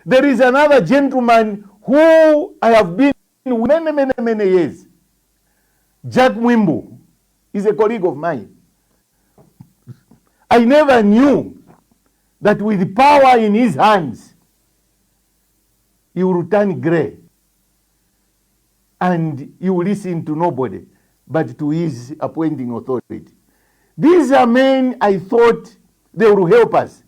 There is another gentleman who I have been with many years. Jack Mwimbu is a colleague of mine. I never knew that with power in his hands, he will turn grey. And he will listen to nobody but to his appointing authority. These are men I thought they will help us.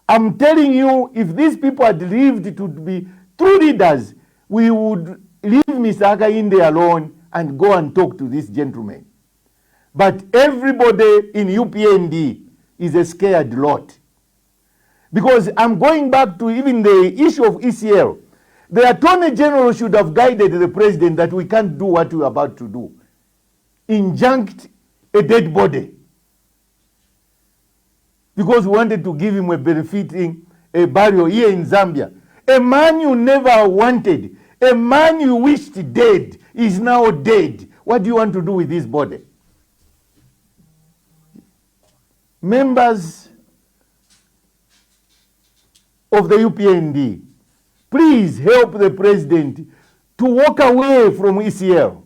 I'm telling you, if these people had lived to be true leaders, we would leave Mr. Hakainde alone and go and talk to this gentleman. But everybody in UPND is a scared lot. Because I'm going back to even the issue of ECL. The Attorney General should have guided the President that we can't do what we're about to do. Injunct a dead body. Because we wanted to give him a benefiting a burial here in Zambia. A man you never wanted, a man you wished dead, is now dead. What do you want to do with this body? Members of the UPND, please help the President to walk away from ECL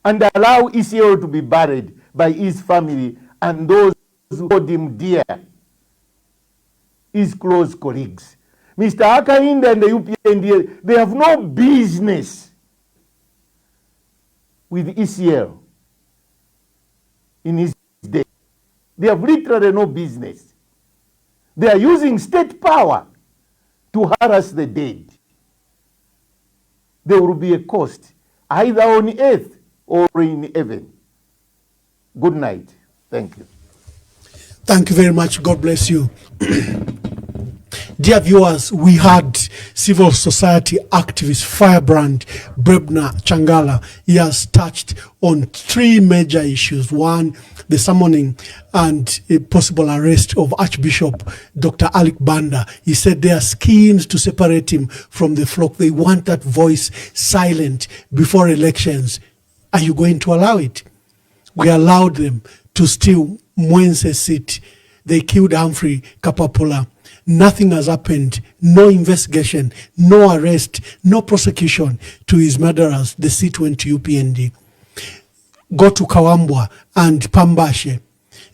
and allow ECL to be buried by his family and those who hold him dear, his close colleagues. Mr. Hakainde and the UPND, they have no business with ECL in his day. They have literally no business. They are using state power to harass the dead. There will be a cost, either on earth or in heaven. Good night. Thank you. Thank you very much. God bless you. Dear viewers, we had civil society activist firebrand Brebner Changala. He has touched on three major issues. One, the summoning and a possible arrest of Archbishop Dr. Alick Banda. He said there are schemes to separate him from the flock. They want that voice silent before elections. Are you going to allow it? We allowed them to steal Mwense's seat. They killed Humphrey Kapapula. Nothing has happened. No investigation, no arrest, no prosecution to his murderers. The seat went to UPND. Go to Kawambwa and Pambashe.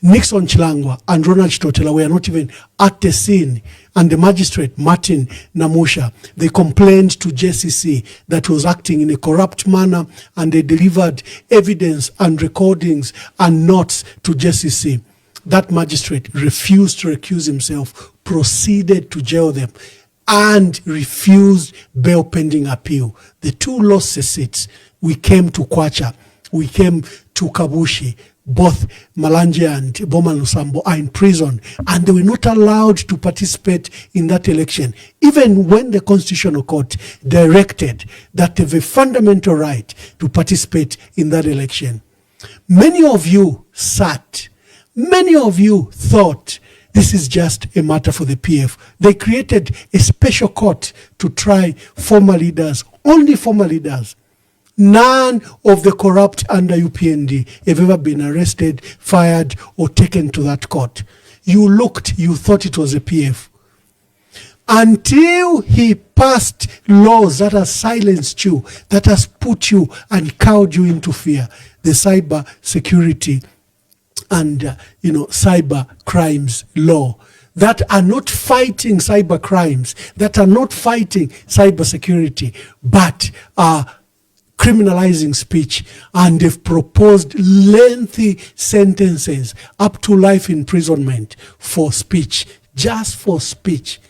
Nixon Chilangwa and Ronald Chitotela were not even at the scene. And the magistrate, Martin Namusha, they complained to JCC that was acting in a corrupt manner, and they delivered evidence and recordings and notes to JCC. That magistrate refused to recuse himself, proceeded to jail them, and refused bail pending appeal. The two lost the seats. We came to Kwacha. We came to Kabushi. Both Malanje and Boma Lusambo are in prison, and they were not allowed to participate in that election, even when the Constitutional Court directed that they have a fundamental right to participate in that election. Many of you sat. Many of you thought this is just a matter for the PF. They created a special court to try former leaders, only former leaders. None of the corrupt under UPND have ever been arrested, fired, or taken to that court. You looked, you thought it was a PF. Until he passed laws that has silenced you, that has put you and cowed you into fear. The cyber security and cyber crimes law that are not fighting cyber crimes, that are not fighting cyber security, but are criminalizing speech, and they've proposed lengthy sentences up to life imprisonment for speech, just for speech.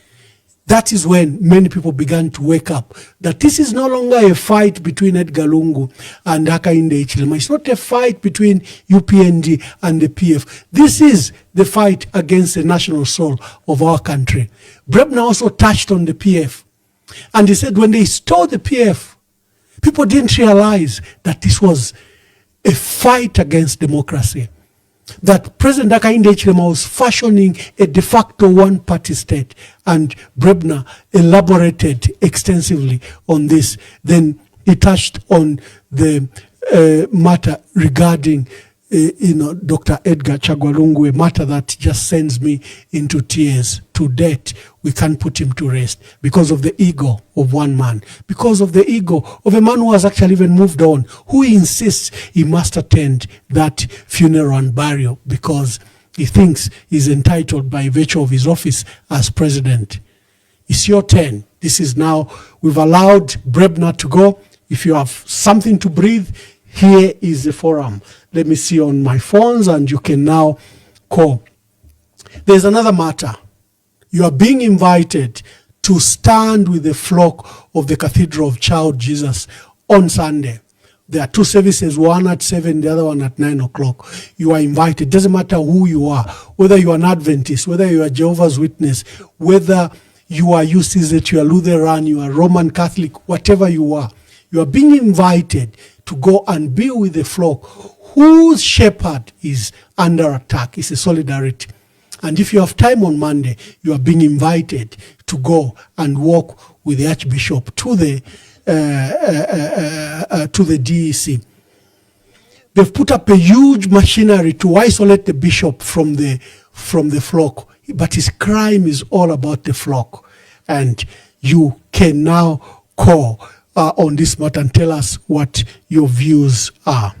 That is when many people began to wake up that this is no longer a fight between Edgar Lungu and Hakainde Hichilema. It's not a fight between UPND and the PF. This is the fight against the national soul of our country. Brebner also touched on the PF, and he said when they stole the PF, people didn't realize that this was a fight against democracy. That President Hakainde Hichilema was fashioning a de facto one-party state, and Brebner elaborated extensively on this. Then he touched on the matter regarding Dr. Edgar Chagwa, a matter that just sends me into tears. To date, we can't put him to rest because of the ego of one man, because of the ego of a man who has actually even moved on, who insists he must attend that funeral and burial because he thinks he's entitled by virtue of his office as president. It's your turn. This is now, we've allowed Brebner to go. If you have something to breathe, here is the forum. Let me see on my phones, and you can now call. There's another matter. You are being invited to stand with the flock of the Cathedral of Child Jesus on Sunday. There are 2 services, one at 7, the other one at 9 o'clock. You are invited. Doesn't matter who you are, whether you are an Adventist, whether you are Jehovah's Witness, whether you are UCZ, you are Lutheran, you are Roman Catholic, whatever you are being invited to go and be with the flock whose shepherd is under attack. It's a solidarity. And if you have time on Monday, you are being invited to go and walk with the Archbishop to the DEC. They've put up a huge machinery to isolate the bishop from the flock, but his crime is all about the flock. And you can now call on this matter and tell us what your views are.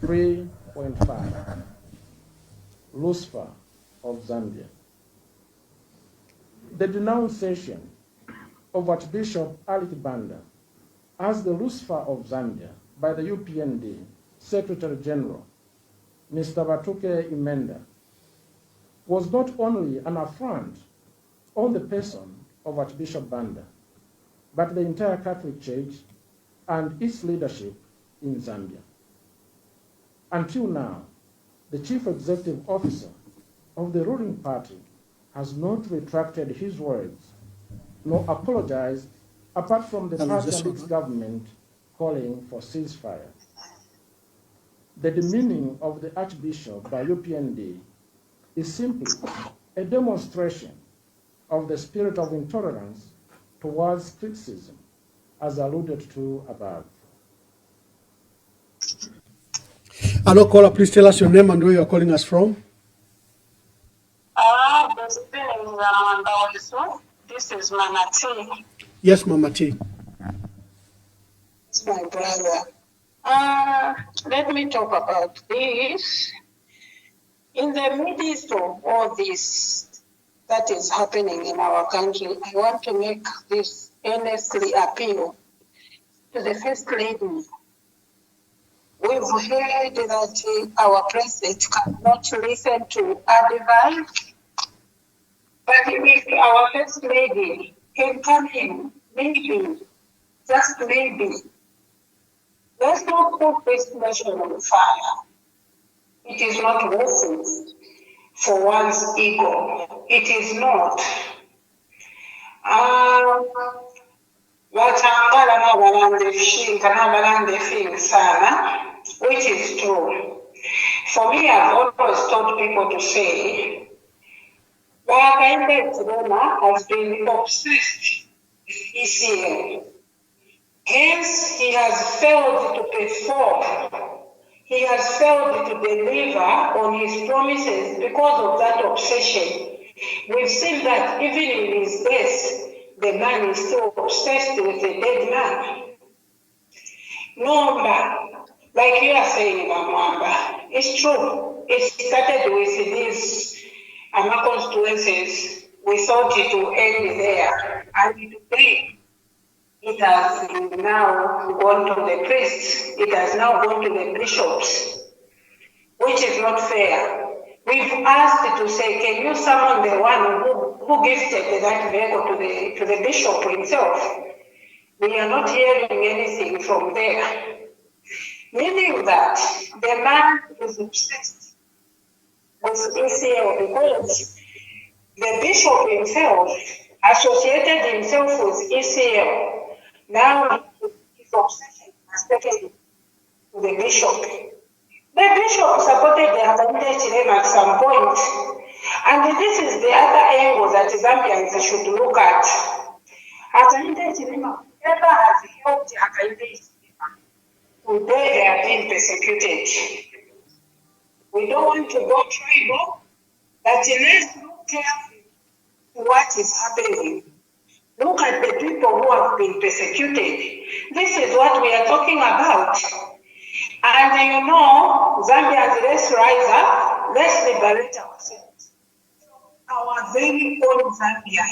3.5 Lucifer of Zambia. The denunciation of Archbishop Alick Banda as the Lucifer of Zambia by the UPND Secretary General, Mr. Batuke Imenda, was not only an affront on the person of Archbishop Banda, but the entire Catholic Church and its leadership in Zambia. Until now, the Chief Executive Officer of the ruling party has not retracted his words, nor apologized, apart from the party and its government calling for ceasefire. The demeaning of the Archbishop by UPND is simply a demonstration of the spirit of intolerance towards criticism, as alluded to above. Hello, caller, please tell us your name and where you are calling us from. This is Mama T. Yes, Mama T. It's my brother. Let me talk about this. In the midst of all this that is happening in our country, I want to make this earnestly appeal to the First Lady. We've heard that our president cannot listen to advice, but if our First Lady can come in, maybe, just maybe, let's not put this nation on fire. It is not worth it for one's ego. It is not. Which is true. For me, I've always told people to say, Roma has been obsessed with ECL. Hence, he has failed to perform. He has failed to deliver on his promises because of that obsession. We've seen that even in his death, the man is still obsessed with the dead man. No, like you are saying, Mamamba, it's true. It started with these constituencies. We thought it would end there. And today, it has now gone to the priests. It has now gone to the bishops, which is not fair. We've asked to say, can you summon the one who gifted that vehicle to the bishop himself? We are not hearing anything from there. Meaning that the man is obsessed with ECL because the bishop himself associated himself with ECL. Now his obsession has taken to the bishop. The bishop supported the Abandoned Chilema at some point. And this is the other angle that Zambians should look at. Abandoned Chilema never has helped Abandoned Chilema. Today they are being persecuted. We don't want to go tribal, but let's look carefully to what is happening. Look at the people who have been persecuted. This is what we are talking about. And you know, Zambians, let's rise up, let's liberate ourselves. Our very own Zambia.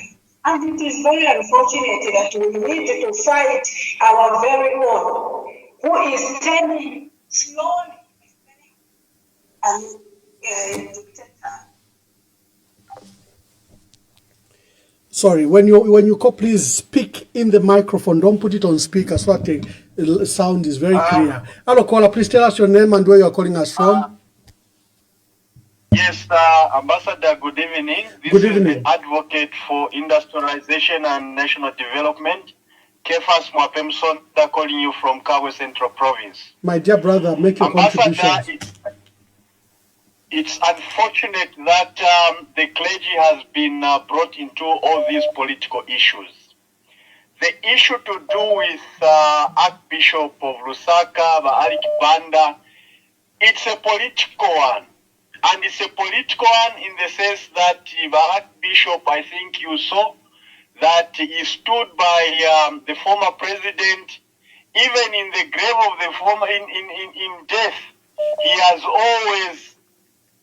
And it is very unfortunate that we need to fight our very own, who is turning slowly and dictator. Sorry, when you call, please speak in the microphone. Don't put it on speaker so that the sound is very clear. Hello, caller. Please tell us your name and where you are calling us from. Yes, Ambassador, good evening. This Good evening. is the Advocate for Industrialization and National Development, Kefas Mwapemson, calling you from Kabwe Central Province. My dear brother, make your contribution. It's unfortunate that the clergy has been brought into all these political issues. The issue to do with Archbishop of Lusaka, Alick Banda, it's a political one. And it's a political one in the sense that the Archbishop, I think you saw, that he stood by the former president, even in the grave of the former, in death, he has always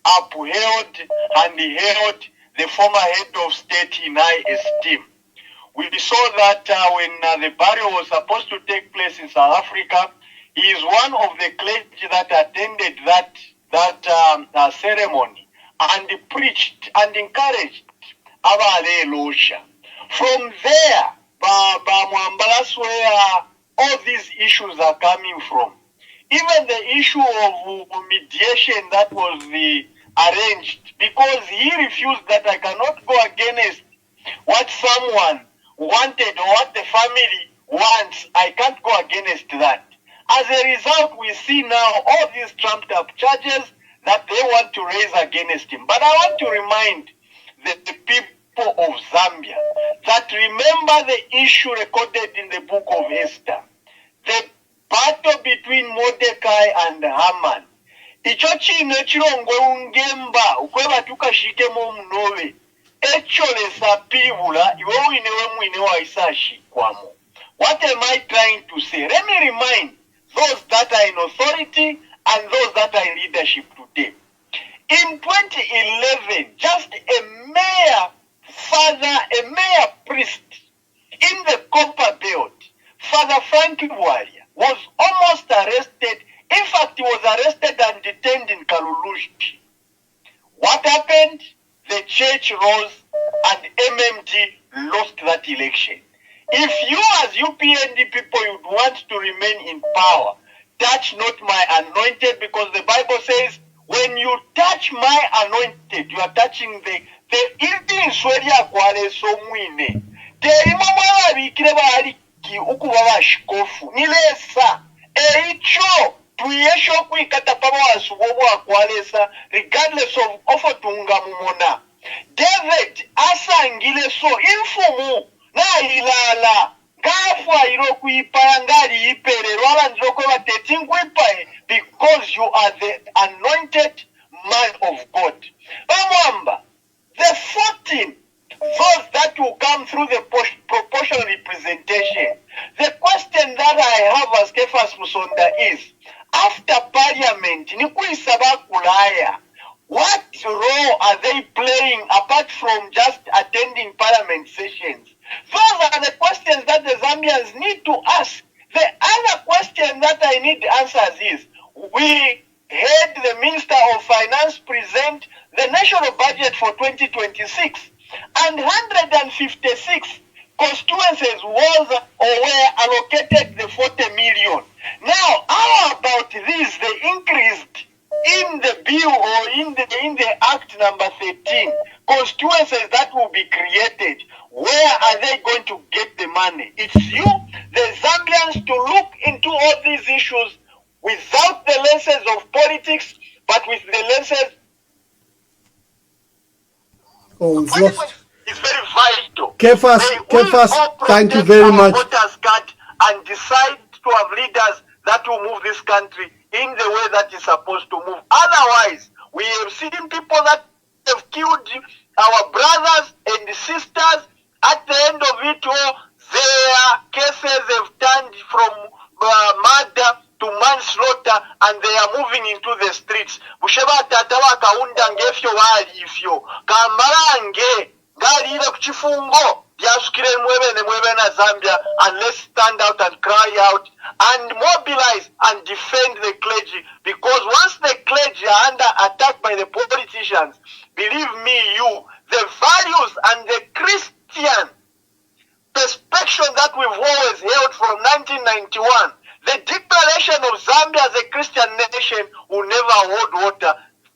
upheld and held the former head of state in high esteem. We saw that when the burial was supposed to take place in South Africa, he is one of the clergy that attended that ceremony and preached and encouraged Abale Losha. From there, that's where all these issues are coming from. Even the issue of mediation that was arranged, because he refused that I cannot go against what someone wanted or what the family wants. I can't go against that. As a result, we see now all these trumped up charges that they want to raise against him. But I want to remind the people of Zambia that remember the issue recorded in the book of Esther. The battle between Mordecai and Haman. Icho chino chirongwe ungemba ukweba tukashikemo mnowe. Echo lesapibula iwe uinewe mwine wa isashi kwamo. What am I trying to say? Let me remind those that are in authority and those that are in leadership today. In 2011, just a mayor priest in the Copper Belt, Father Frank Waria, was almost arrested. In fact, he was arrested and detained in Kalulushi. What happened? The church rose and MMD lost that election. If you as UPND people would want to remain in power, touch not my anointed, because the Bible says, when you touch my anointed, you are touching the Sweria Kwale Somwine. Terimamala Bikireba Aliki Ukubaba Shikofu. Nilesa. Eicho. Tuyesho Kwikatapama Subobo Kwalesa, regardless of Ofotunga Mumona. David Asangile so infumu na ilala. Gafwa iroku ipayangari ipere rola nzoko watetingwe ipaye, because you are the anointed man of God. Bamwamba, the 14, those that will come through the proportional representation. The question that I have as Kefas Musonda is, after parliament, what role are they playing apart from just attending parliament sessions? Those are the questions that the Zambians need to ask. The other question that I need answers is, we heard the Minister of Finance present the national budget for 2026, and 156 constituencies was or were allocated the 40 million. Now, how about this? They increased in the bill or in the Act number 13, constituencies that will be created. Where are they going to get the money? It's you, the Zambians, to look into all these issues without the lenses of politics, but with the lenses. Oh, we've lost. It's very vital. Kefas, thank you very much. Voters card and decide to have leaders that will move this country in the way that is supposed to move. Otherwise, we have seen people that have killed our brothers and sisters. At the end of it all, their cases have turned from murder to manslaughter, and they are moving into the streets. Busheba tatawa kaunda ngefyo wali ifyo. Kamarange galile kuchifungo. Mwebe na Zambia, and let's stand out and cry out and mobilize and defend the clergy, because once the clergy are under attack by the politicians, believe me, the values and the Christian from 1991, the declaration of Zambia as a Christian nation will never hold water.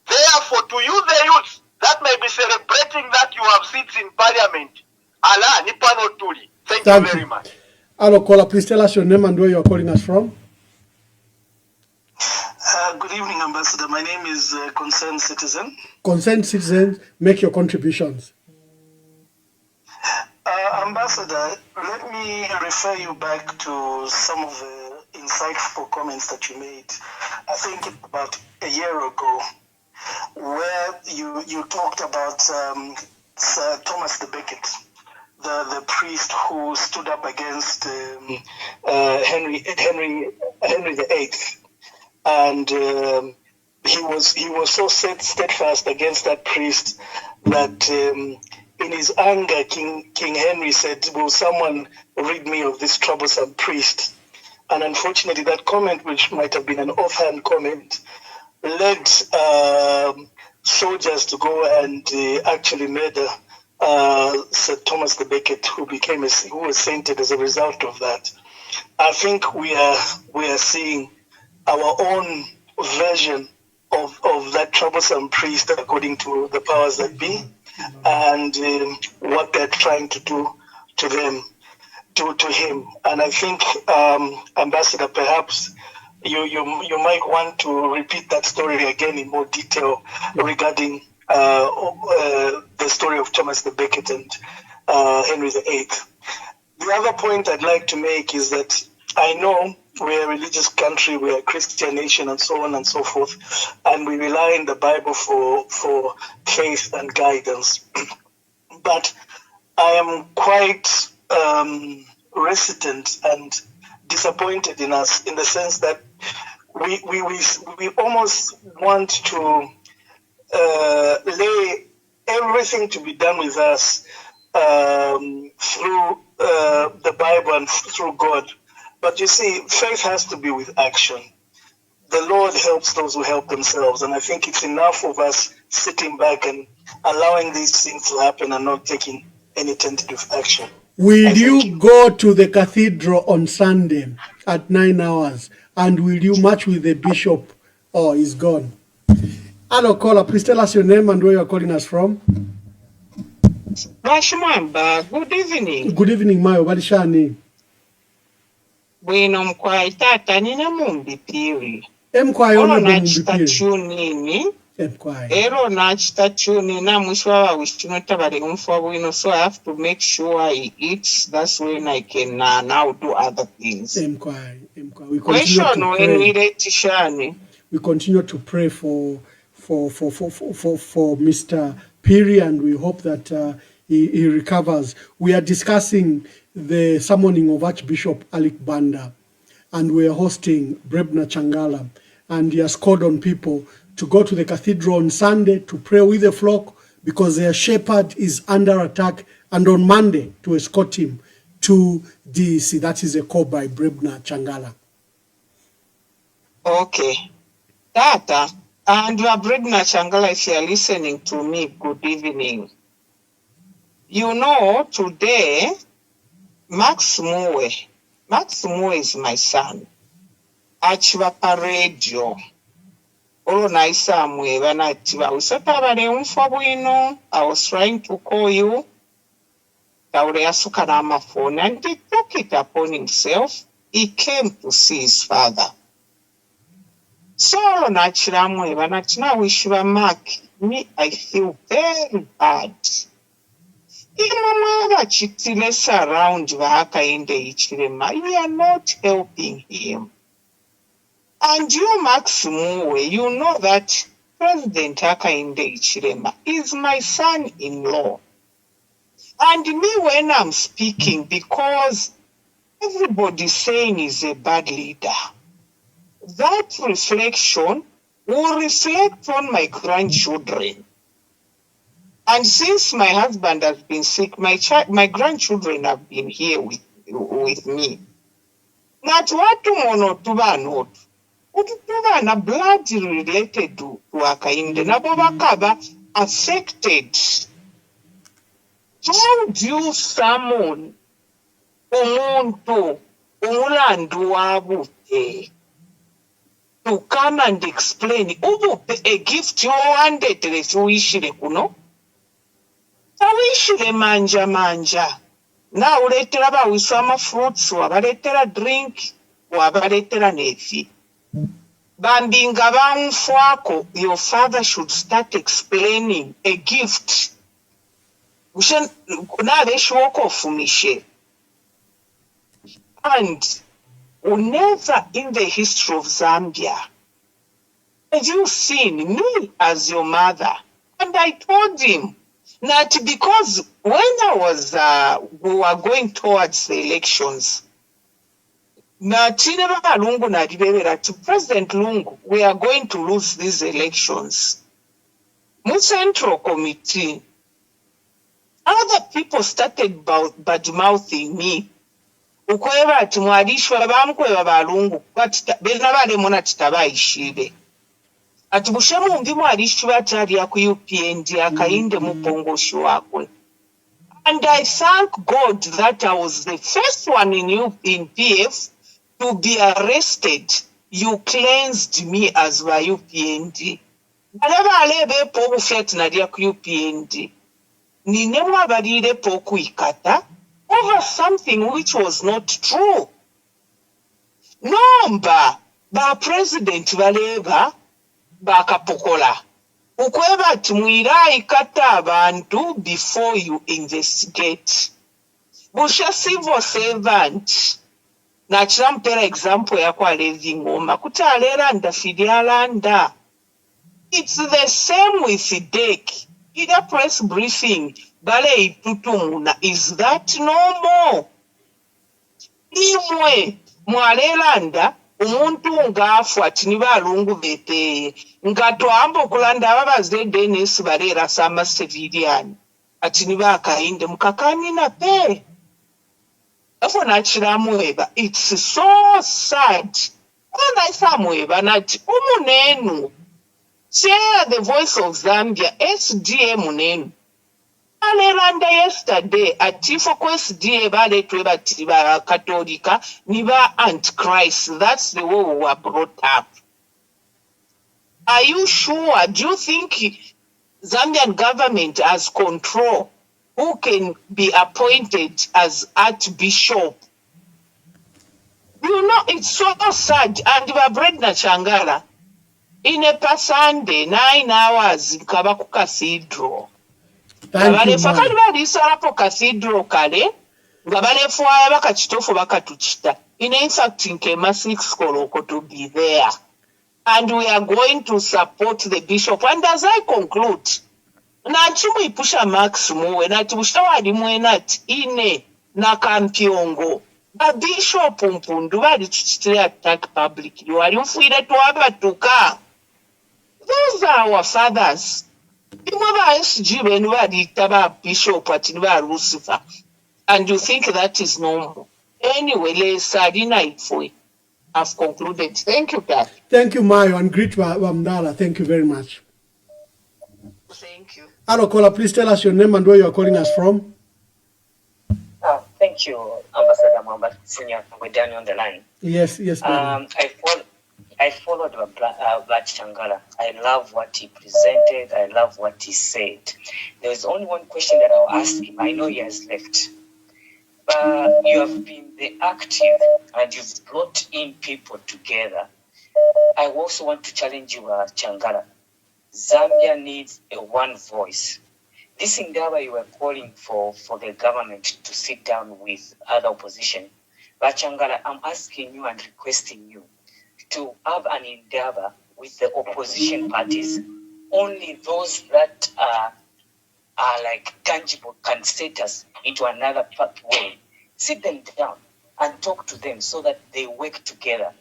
Therefore, to you, the youths that may be celebrating that you have seats in parliament, Allah, Nipano Tuli. Thank you very much. Hello, caller. Please tell us your name and where you are calling us from. Good evening, Ambassador. My name is Concerned Citizen. Concerned Citizen, make your contributions. Ambassador, let me refer you back to some of the insightful comments that you made, I think about a year ago, where you talked about Sir Thomas the Becket, the priest who stood up against Henry VIII, and he was so steadfast against that priest that in his anger, King Henry said, "Will someone rid me of this troublesome priest?" And unfortunately, that comment, which might have been an offhand comment, led soldiers to go and actually murder Sir Thomas the Becket, who was sainted as a result of that. I think we are seeing our own version of that troublesome priest according to the powers that be, and what they're trying to do to them, to him. And I think, Ambassador, perhaps you might want to repeat that story again in more detail regarding the story of Thomas the Becket and Henry VIII. The other point I'd like to make is that I know we're a religious country, we're a Christian nation, and so on and so forth, and we rely on the Bible for faith and guidance. But I am quite reticent and disappointed in us, in the sense that we almost want to lay everything to be done with us through the Bible and through God. But you see, faith has to be with action. The Lord helps those who help themselves. And I think it's enough of us sitting back and allowing these things to happen and not taking any tentative action. Will you go to the cathedral on Sunday at 9 hours? And will you march with the bishop? Oh, he's gone. Hello, caller. Please tell us your name and where you're calling us from. Bashimamba, good evening. Good evening, Mayo. Balishani. Bwino mkwai tata nina mumbipiri. Emkwai ono nachitachunini. Emkwai. Ero nachitachuni na mwiswa wishino tabari umfwa bwino, so I have to make sure he eats. That's when I can now do other things. Emkwai. We continue to pray for Mr. Piri, and we hope that he recovers. We are discussing the summoning of Archbishop Alick Banda, and we are hosting Brebner Changala, and he has called on people to go to the cathedral on Sunday to pray with the flock, because their shepherd is under attack, and on Monday to escort him to DEC. That is a call by Brebner Changala. Okay. Tata, and Brebner Changala, if you are listening to me, good evening. You know, today, Max Moe is my son. Achiva pa radio. Olo na isa mwe wana achiva. Usata bale umfa bwino. I was trying to call you. Taure asuka na my phone, and he took it upon himself. He came to see his father. So olo na achira mwe wana achina wishiva Mark. Me, I feel very bad. Around you are not helping him. And you, Max Moe, you know that President Hakainde Ichirema is my son-in-law. And me, when I'm speaking, because everybody's saying he's a bad leader, that reflection will reflect on my grandchildren. And since my husband has been sick, my grandchildren have been here with me. Not what to mono to not. Utubana blood related to Akainde. Nabobakaba affected. How do you summon umuntu umulandu wabudde to come and explain a gift yowandettere siwishire kuno tawishire manja nawuleetera bawisa amafruits wabaleetera drink wabaleetera neefi bambi nga banfwako your father should start explaining a gift naabeshiwoko ofumishe and never in the history of Zambia have you seen me as your mother. And I told him that because when I was we were going towards the elections, President Lungu, we are going to lose these elections. Mu Central Committee, other people started bad-mouthing me. Ukweba ati mwadishwa bamukweba balungu bena balemu na titabayishire ati bushemu mbi mwadishwa atali ya ku UPND akayinde mupongoshi wakwe. And I thank God that I was the first one in PF to be arrested. You cleansed me as by UPND. Balaba alebe po bufet na dia ku UPND. Ninemu abalire po kuikata over something which was not true. Nomba ba president baleba bakapokola ukweba tumwira ikata abantu before you investigate. Busha civil servant na chilampera example ya kwa Levi Ngoma kutalera ndafidialanda. It's the same with DEC. Ida press briefing bale itutumuna. Is that normal? Imwe mwalelanda umuntu ngafu ati nibalungu bete nga twambo kulanda abazede nesi balera sama civilian ati nibakainde mukakani na pe afo na chiramweba. It's so sad. Ona isamweba nati umunenu share the voice of Zambia SDM nenu alelanda yesterday atifo kwa SDA baletwe batiba Katolika niba antichrist. That's the way we were brought up. Are you sure? Do you think Zambian government has control who can be appointed as Archbishop? You know, it's so sad. And Brebner Changala in a Sunday 9 hours in Kabaku Cathedral. Fakali balisalapo cathedral kale nga balefwaya bakachitofu bakatuchita. In fact in Kema 6 Koloko to be there. And we are going to support the bishop. And as I conclude, na chumu ipusha Max muwe na tibusha wadi muwe nati ine na kampiongo. Ba bishop mpundu wadi tuchitile attack public. You are mfuire tuwaba tuka. Those are our fathers. Lucifer, and you think that is normal. Anyway, I've concluded. Thank you, Dad. Thank you, Mayo, and greet Wamdala. Thank you very much. Thank you. Hello, caller, please tell us your name and where you are calling us from. Thank you, Ambassador Mwamba, Senior. We're down on the line. Yes. I followed Brebner Changala. I love what he presented. I love what he said. There is only one question that I'll ask him. I know he has left. But you have been the active and you've brought in people together. I also want to challenge you, Changala. Zambia needs a one voice. This endeavor you were calling for the government to sit down with other opposition. But Changala, I'm asking you and requesting you to have an endeavor with the opposition parties. Only those that are like tangible can set us into another pathway. Sit them down and talk to them so that they work together.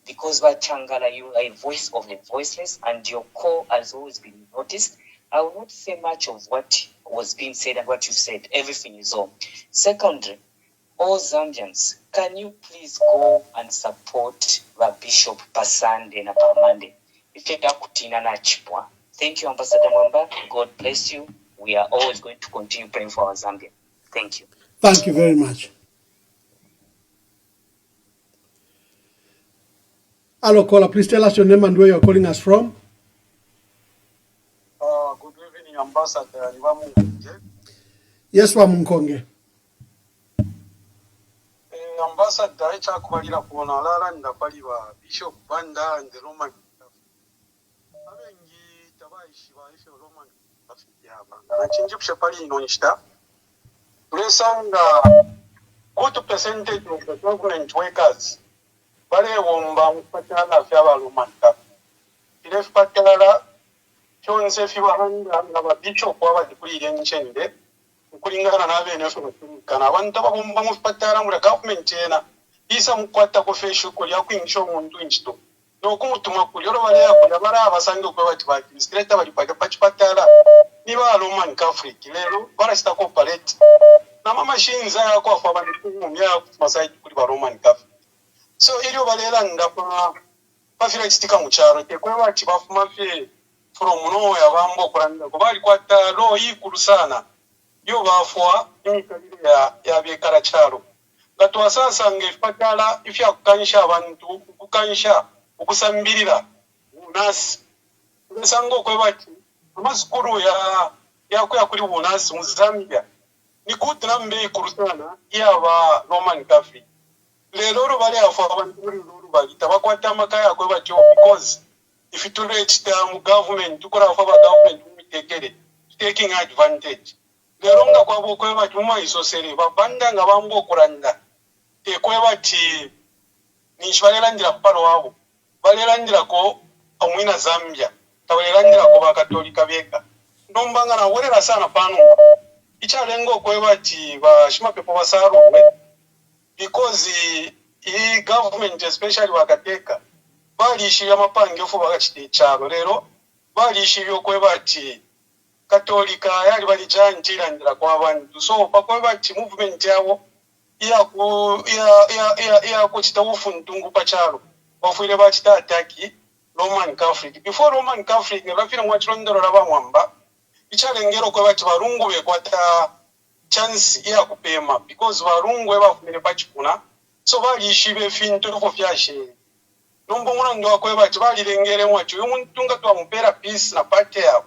Because Changala, you are a voice of the voiceless and your call has always been noticed. I will not say much of what was being said and what you said. Everything is all. Secondly, all Zambians, can you please go and support the Bishop Pasande na Pamande? Thank you, Ambassador Mwamba. God bless you. We are always going to continue praying for our Zambia. Thank you. Thank you very much. Hello, caller. Please tell us your name and where you're calling us from. Good evening, Ambassador. Yes, Wamunkonge. Ambassador, echakubalira kuona alalanda paliba Bishop Banda and the Roman abengi tabaishiba ife Roman na chinjipshe pali inonishita tulesanga good percentage of the government workers bale womba mupatala fyaba Roman ile fatala chonse fiwahanda na Bishop waba dikulire nchende kulingana na bene kana abantu babumba mu fatala mu government ena isa mukwata ko feshu ko yakwingisha omuntu inchito no kumutuma kulyoro bale yakula bara abasange ko bati ba administrator bali paga patala niba Roman Catholic lero bara sta cooperate na mama shinza yako afa bali kumumya masai kuli ba Roman Catholic so ilyo balela ngapa pafira chitika mu charo te ko bati bafuma fe from no ya bambo kuranda ko bali kwata lo ikulu sana yo bafwa imikalire ya byekara charo gatwa sasa ngefakala ifya kukanisha abantu kukanisha ukusambirira unasi nsango kwebati amaskuru ya kuri unasi mu Zambia ni kuti nambe kurusana yaba Roman Catholic lero bali afwa abantu muri luru bali tabakwata makaya kwebati because if it reach the government tukora afwa government mitekere taking advantage leronga kwa bokwe bati muma isosere babanda nga bambo kuranda ekwe bati nishwalelandira paro wabo balelandira ko omwina Zambia tawelandira ko bakatolika beka ndombanga na werera sana pano ichalengo kwe bati ba shima pepo basaruwe because i government especially wakateka balishira mapangefu bakachite charo lero balishira kwe bati Katolika yali bali janjira ndira kwa abantu so pakwe bati movement yawo ya kuchita ufuntungu pacharo bafuire bachita ataki Roman Catholic before Roman Catholic ne bafira mwachilondero labamwamba ichalengero kwa bati barungu bekwata chance ya kupema because barungu bafumire pachikuna so bali ishibe fintu ko fyashe nombo mwana ndo akwe bati bali lengere mwacho yumuntunga twa mupera peace na party yabo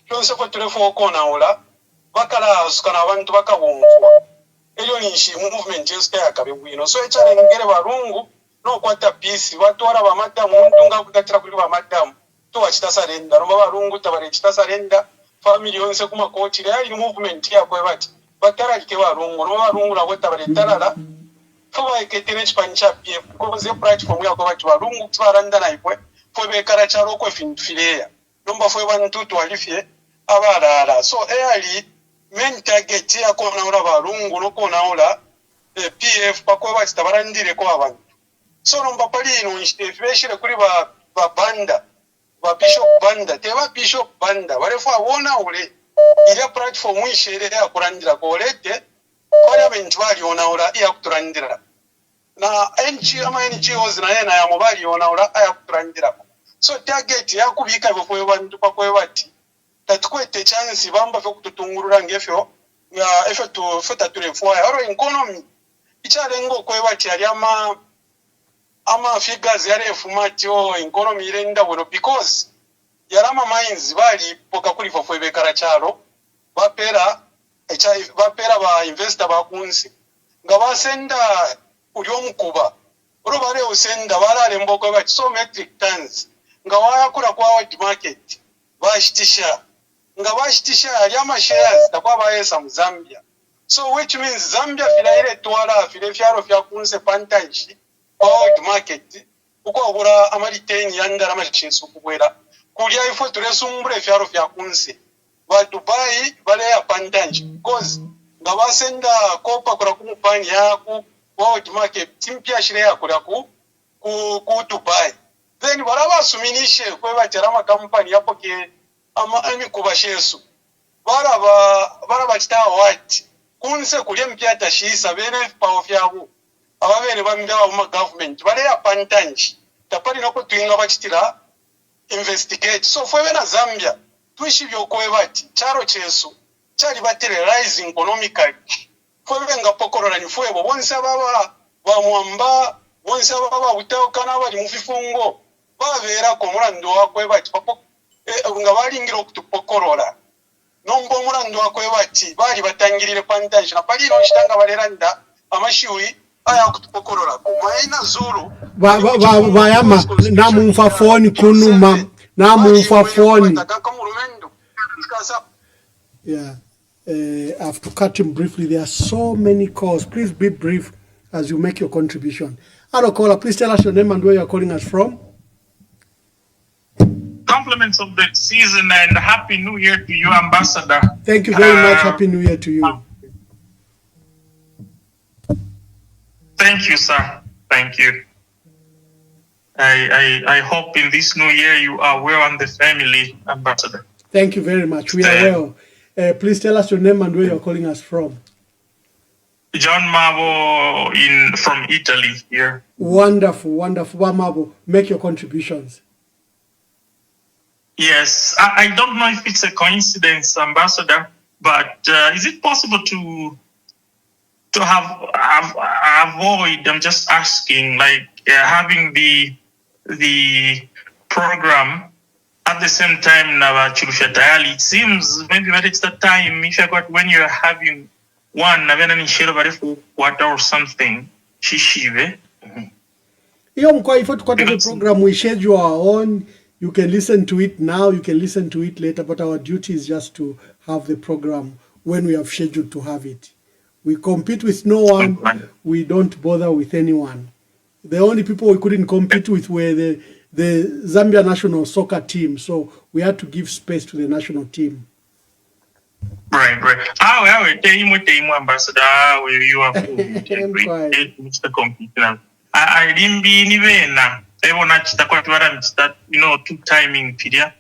kyonse ko telefo kona ola bakala sukana abantu bakabumfwa elyo nishi movement yose yakabibwino so echalengere barungu no kwata peace batwara bamadamu muntunga kugatira kuri bamadamu to wachita sarenda romba barungu tabare chita sarenda family yonse kuma coach yali movement yakwe bati batara like barungu no barungu la tabare tarala fuba eketere chipancha pie because the platform yakwe bati barungu twaranda na ikwe fo bekara charo ko finfileya nomba fo bantu twalifye abalala so early main target ya kona ora barungu no kona ora PF pakwa bachitabarandire ko abantu so nomba pali ino instefeshire kuri ba Banda ba Bishop Banda teba Bishop Banda barefu abona ule ile platform ishere ya kurandira ko lete parliament bali ona ora ya kuturandira na NGOs na yena ya mobali ona ora ya kuturandira so target ya kubika befo bantu pakwe bati tatukwete chance bamba fyo kututungurura ngefyo ya efyo to feta turefwa aro economy ichalengo kwe bati ali ama figures yale efumatyo economy irenda bueno because yarama mines bali poka kuli fofwe bekara charo bapera ba investor bakunsi nga basenda ulyomukuba urobare usenda balale mboko bati so metric tons nga wayakura kwa world market bashitisha nga bashitisha ali ama shares takwa bayesa mu Zambia so which means Zambia filaire twala file fyaro fyakunse pantanchi world market uko obura amaliten yandara machinsu kubwera kulya ifo tulesumbure fyaro fyakunse ba Dubai bale ya pantanchi because nga basenda kopa kura kumupani yaku world market timpya shire yakura ku Dubai then baraba suminishe kwe baterama company yapo ke ama kubashesu baraba chitawa what kunse kulye mpyata shisa bene pawo fyabo ababene bamdawa mu government bale ya pantanchi tapali noko twinga bachitira investigate so fwe na Zambia twishi byokwe bati charo chesu chali batire rising economically fwe nga pokorola ni fwe bonse baba ba mwamba bonsaba babutawukana bali mu bifungo babeerako omulandu wakwe bati nga balingira okutupokolola nomba omulandu wakwe bati baali batangirire pantanshina paliro nshitanga baleranda amashiwi aya okutupokolola kumaina zulu bayama namunfa phone kunuma namunfa phone. Yeah, I have to cut him briefly. There are so many calls. Please be brief as you make your contribution. Hello, caller. Please tell us your name and where you are calling us from. Compliments of the season and Happy New Year to you, Ambassador. Thank you very much. Happy New Year to you. Thank you, sir. Thank you. I hope in this new year you are well and the family, Ambassador. Thank you very much. We are well. Please tell us your name and where you are calling us from. John Mavo from Italy here. Wonderful, wonderful. Mavo, make your contributions. Yes, I don't know if it's a coincidence, Ambassador, but is it possible to avoid? I'm just asking, like having the program at the same time. It seems maybe that it's the time. If I got when you're having one, water or something, shishive. The program we schedule our own. You can listen to it now, you can listen to it later, but our duty is just to have the program when we have scheduled to have it. We compete with no one, we don't bother with anyone. The only people we couldn't compete with were the Zambia national soccer team, so we had to give space to the national team. Right. Ambassador, you are Mr. Computer. I didn't be even two timing period.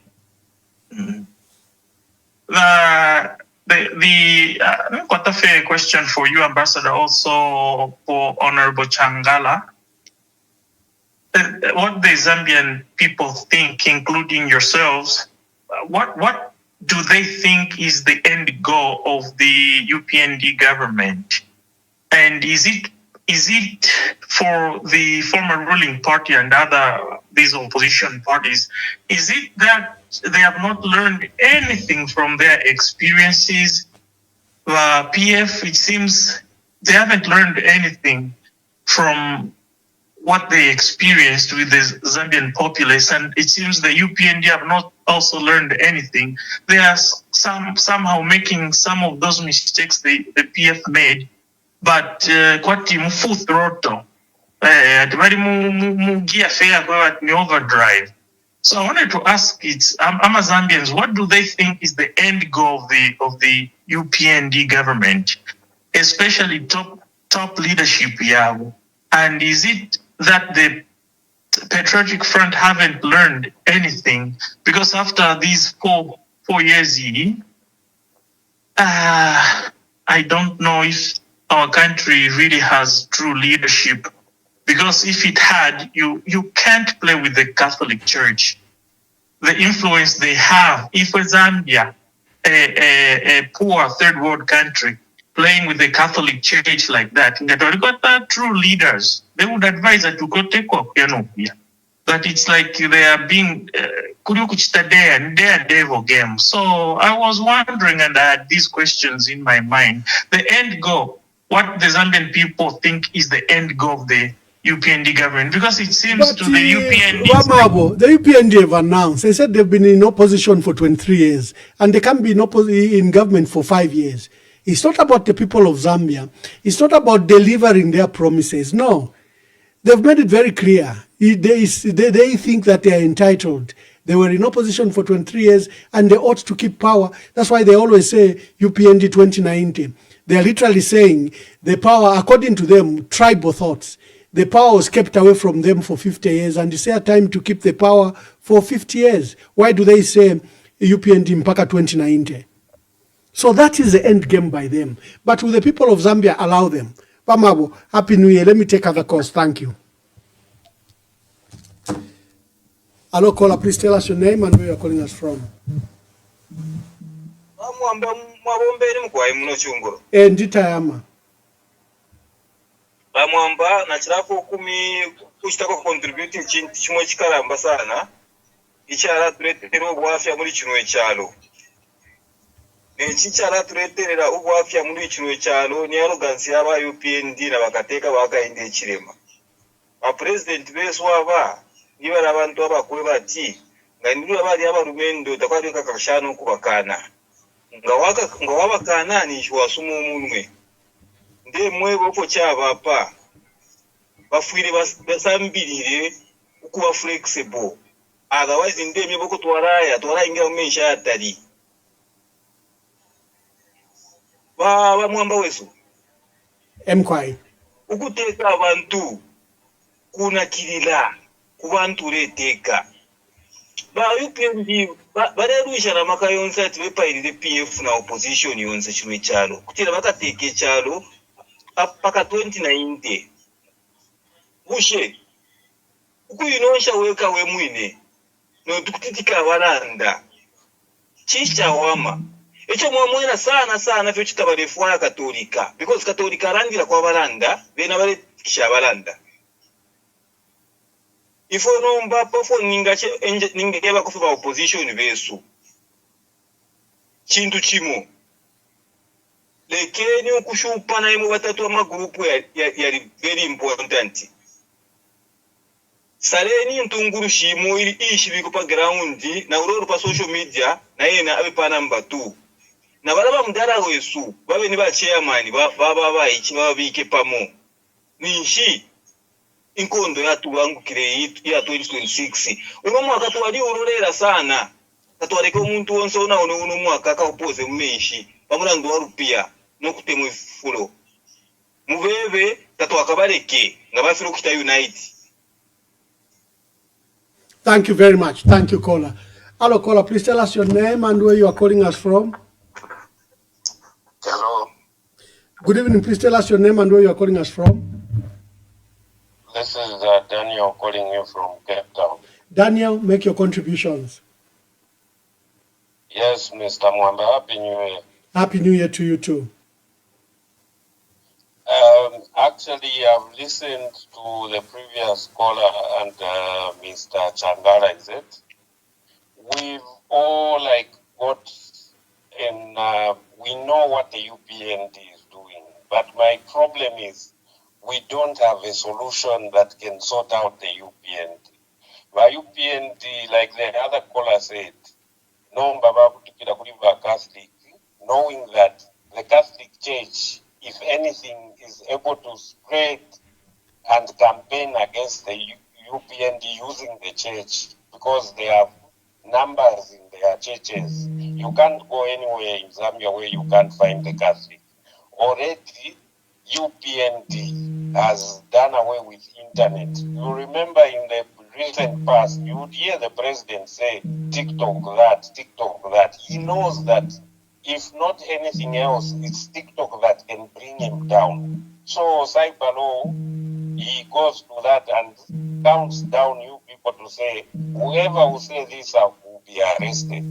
Got a fair question for you, Ambassador, also for Honorable Changala. What the Zambian people think, including yourselves, what do they think is the end goal of the UPND government? And is it for the former ruling party and these opposition parties, is it that they have not learned anything from their experiences? PF, it seems they haven't learned anything from what they experienced with the Zambian populace, and it seems the UPND have not also learned anything. They are somehow making some of those mistakes the PF made. But kwati mu throttle, atibali mu gear fair kwa ni overdrive. So I wanted to ask Zambians, what do they think is the end goal of the UPND government, especially top leadership yabo? And is it that the Patriotic Front haven't learned anything? Because after these four years, I don't know if our country really has true leadership, because if it had, you can't play with the Catholic Church. The influence they have, if Zambia, a poor third world country, playing with the Catholic Church like that, we got true leaders. They would advise that to go take up that it's like they are being devil game. So I was wondering, and I had these questions in my mind. The end goal, what the Zambian people think is the end goal of the UPND government, because it seems to the UPND... The UPND have announced, they said they've been in opposition for 23 years, and they can't be in government for 5 years. It's not about the people of Zambia. It's not about delivering their promises. No. They've made it very clear. They think that they are entitled. They were in opposition for 23 years, and they ought to keep power. That's why they always say UPND 2019. They are literally saying the power, according to them, tribal thoughts. The power was kept away from them for 50 years, and it's their time to keep the power for 50 years. Why do they say UPND mpaka 2090? So that is the end game by them. But with the people of Zambia, allow them. Pamabo, Happy New Year. Let me take other calls. Thank you. Hello, caller. Please tell us your name and where you're calling us from. Nditayama. bamwamba na chirako kumi kuchitako contribute chintu chimwe chikaramba sana ichara tureterera ubwafya muri kino ekyalo nechichara tureterera ubwafya muri kino ekyalo ni arrogance yaba UPND na bakateka bakainde ekirema apresident besu aba nibara abantu abakwe bati ngandiro abali abarumendo takwaleka kakashano kubakana nga wabakana ni shwasumu umunwe ndemwe boko cyabapa bafwire basambirire ukuba flexible otherwise ndemye boko twarayingira mu mesha atari ba mwamba wesu emkwai ukuteka abantu kuna kirila kubantu reteka ba UPND barerusha na makayonsa ati bepairire PF na opposition yonse chimwe cyalo kutira bakateke cyalo paka 2019 bushe ukuyinonsha weka we mwine no tukutitika baranda chisha wama echo mwamwena sana fyo chitabarefu ya katolika because katolika randira kwa baranda bena bare kisha baranda ifo nomba pofo ningeba kufa opposition besu chintu chimo lekeni ukushupa na imo batatu ama grupu yari very important saleni ntunguru shimo ili ishi biko pa ground na uroro pa social media na yena abe pa number 2 na baraba mdara wesu babe ni ba chairman baba ichi baba bike pamo nishi inkondo yatu wangu kire ya 2026 uno mwaka twali urorera sana tatwareke umuntu wonse una uno mwaka ka opoze mumeshi bamurandu warupia nokutemwe fulo mubebe tatwakabareke ngabafiro kita unite. Thank you very much. Thank you, caller. Hello, caller. Please tell us your name and where you are calling us from. Hello. Good evening. Please tell us your name and where you are calling us from. This is Daniel calling you from Cape Town. Daniel, make your contributions. Yes, Mr. Mwamba. Happy New Year. Happy New Year to you too. Actually, I've listened to the previous caller and Mr. Changala, is it? We've all got in, we know what the UPND is doing, but my problem is we don't have a solution that can sort out the UPND. By UPND, like the other caller said, no Catholic, knowing that the Catholic Church, if anything, is able to spread and campaign against the UPND using the church because they have numbers in their churches. You can't go anywhere in Zambia where you can't find the Catholic. Already, UPND has done away with internet. You remember in the recent past, you would hear the president say, TikTok that, TikTok that. He knows that if not anything else, it's TikTok that can bring him down. So cyber law, he goes to that and counts down you people to say, whoever will say this will be arrested.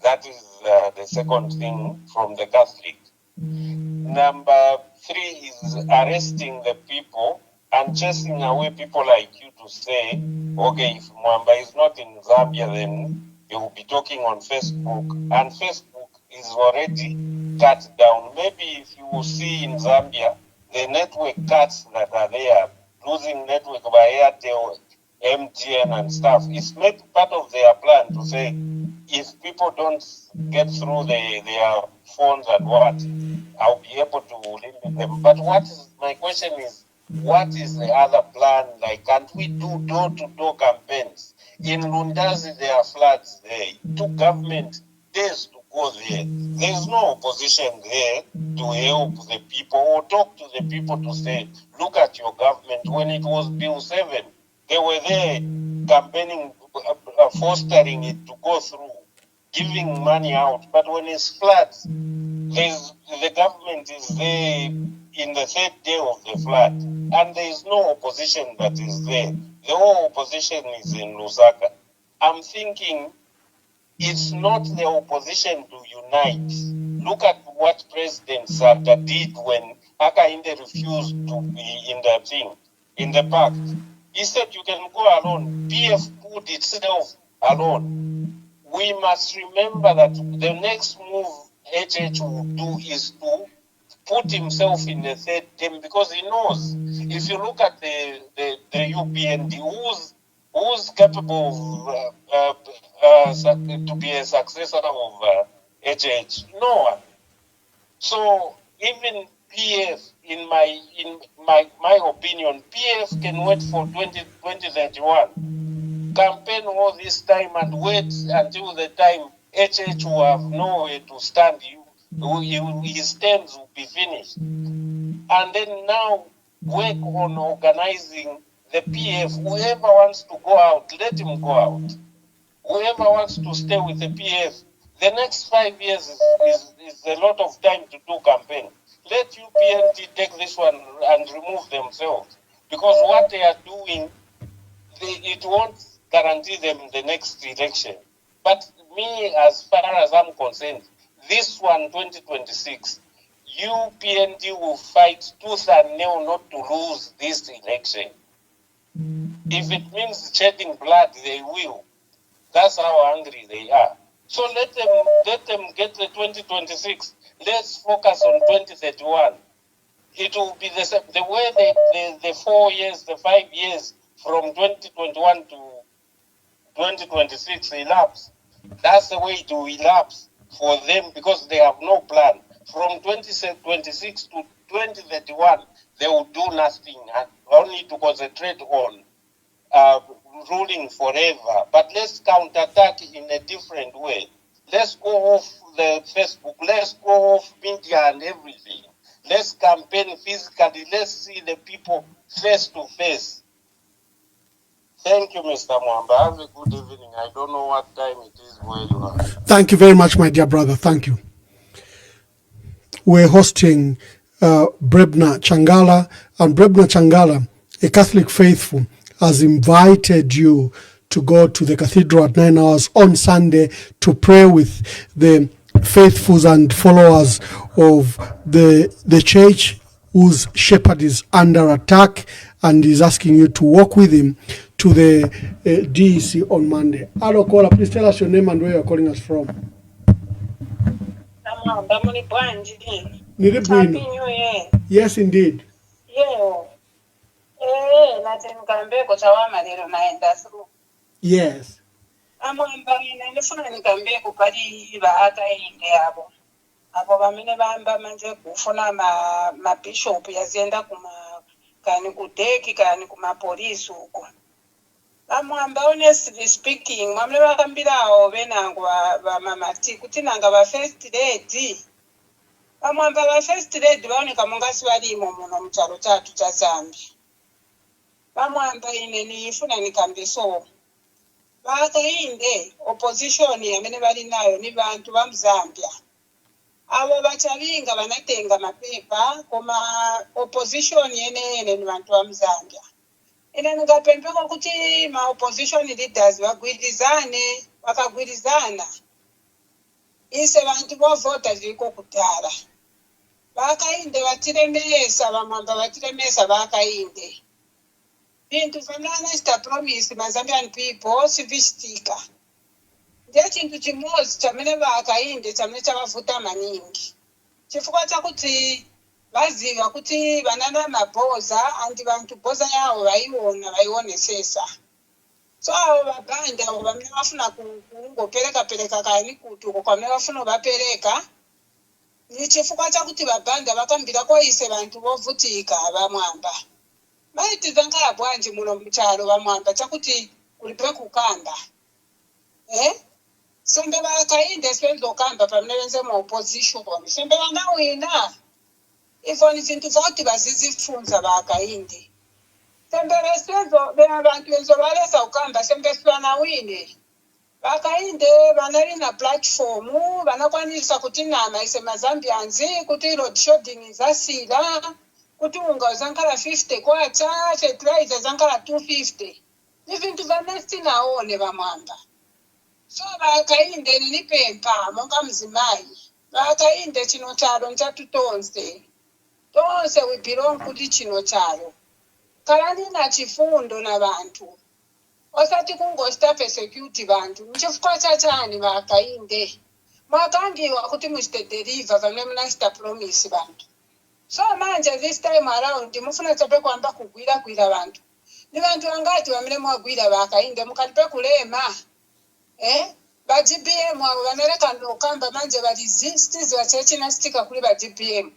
That is the second thing from the Catholic. Number 3 is arresting the people and chasing away people like you to say, okay, if Mwamba is not in Zambia, then he will be talking on Facebook. And Facebook is already cut down. Maybe if you will see in Zambia, the network cuts that are there, losing network by Airtel, MTN and stuff, it's maybe part of their plan to say, if people don't get through their phones and what, I'll be able to limit them. But my question is, what is the other plan? Like, can't we do door-to-door campaigns? In Lundazi, there are floods there. It took government days to go there. There's no opposition there to help the people or talk to the people to say, look at your government. When it was Bill 7, they were there campaigning, fostering it to go through, giving money out. But when it's floods, the government is there in the 3rd day of the flood, and there is no opposition that is there. The whole opposition is in Lusaka. I'm thinking it's not the opposition to unite. Look at what President Sata did when Akainde refused to be in the thing, in the pact. He said you can go alone. PF put itself alone. We must remember that the next move HH will do is to put himself in the third term, because he knows if you look at the UPND, who's capable to be a successor of HH? No one. So even PF, in my opinion, PF can wait for 2031, campaign all this time and wait until the time HH will have nowhere to stand. His terms will be finished. And then now work on organizing the PF. Whoever wants to go out, let him go out. Whoever wants to stay with the PF, the next 5 years is a lot of time to do campaign. Let UPND take this one and remove themselves. Because what they are doing, it won't guarantee them the next election. But me, as far as I'm concerned, this one, 2026, UPND will fight tooth and nail not to lose this election. If it means shedding blood, they will. That's how angry they are. So let them get the 2026. Let's focus on 2031. It will be the way the 4 years, the 5 years from 2021 to 2026 elapse. That's the way it will elapse for them, because they have no plan. From 2026 to 2031, they will do nothing and only to concentrate on ruling forever. But let's counterattack in a different way. Let's go off the Facebook. Let's go off media and everything. Let's campaign physically. Let's see the people face to face. Thank you, Mr. Mwamba. Have a good evening. I don't know what time it is where you are. Thank you very much, my dear brother. Thank you. We're hosting Brebner Changala, and Brebner Changala, a Catholic faithful, has invited you to go to the cathedral at 9 hours on Sunday to pray with the faithfuls and followers of the church whose shepherd is under attack, and is asking you to walk with him to the DEC on Monday. Hello, caller, please tell us your name and where you're calling us from. Happy New Year. Yes, indeed. Yes. Ndifuna nikambe kupali vaakainde avo vamene vamba manje kufuna mabishop yazienda kani kudeki kani kumapolisi uko. Vamwamba honestly speaking, mwamene vakambirawo venangu vamamati kuti nanga va-first lady. Vamwamba va-first lady vaoneka mungasi varimo muno muchalo chatu cha Zambia. Vamwamba ine nifuna nikambe so. Vakainde opposition yamene vali nayo ni vantu va Mzambia. Avo vachavinga vanatenga mapepa koma opposition yene ni vantu va Mzambia. Ine ningapempeka kuti ma opposition leaders vagwirizane, vakagwirizana. Ise vantu vovota zviko kutara. Vakainde vatiremesa, vamwamba vatiremesa vakainde. Vintu fanana sta promise Zambian people sivistika. Ndiye chintu chimozi chamene vakainde chamene chavavuta maningi. Chifukwa chakuti vaziva kuti vanana mabhoza andi vantu bhoza yavo vaionesesa. So avo vabanda avo vamene vafuna kungopereka kani kuti uko kwamene vafuna vapereka. Ni chifukwa chakuti vabanda vakambira koise vantu vovutika vamwamba. Maiti zangala bwanji muno mchalo vamwamba chakuti kulipe kukamba. Sembe vakainde swenzo kamba pamene venze mu opposition. Sembe vanawina. Ifo ni zintu zoti vazizifunza vakainde. Sembe swenzo vantu venzo valesa ukamba sembe vanawine. Vakainde vanali na platform vanakwanisa kuti nama ise mazambianzi kuti road shopping izasila. Kuti unga zankala 50 kwacha, fertilizer zankala 250. Ni vintu vanesti naone vamwamba. So vakainde nilipempa monga mzimayi. Vakainde chino chalo nchatutonze. tonse we belong kuti chino chalo kalani na chifundo na bantu osati kungosta persecute bantu mchifukwa chachani vakainde mwakambiwa kuti muchite deliver vamene munachita promise bantu so manje this time around mufuna chape kwamba kugwira bantu ni bantu vangati vamene mwagwira vakainde mukatipe kulema ba GPM avo vanereka ndokamba manje varesist vachechinasitika kuli ba GPM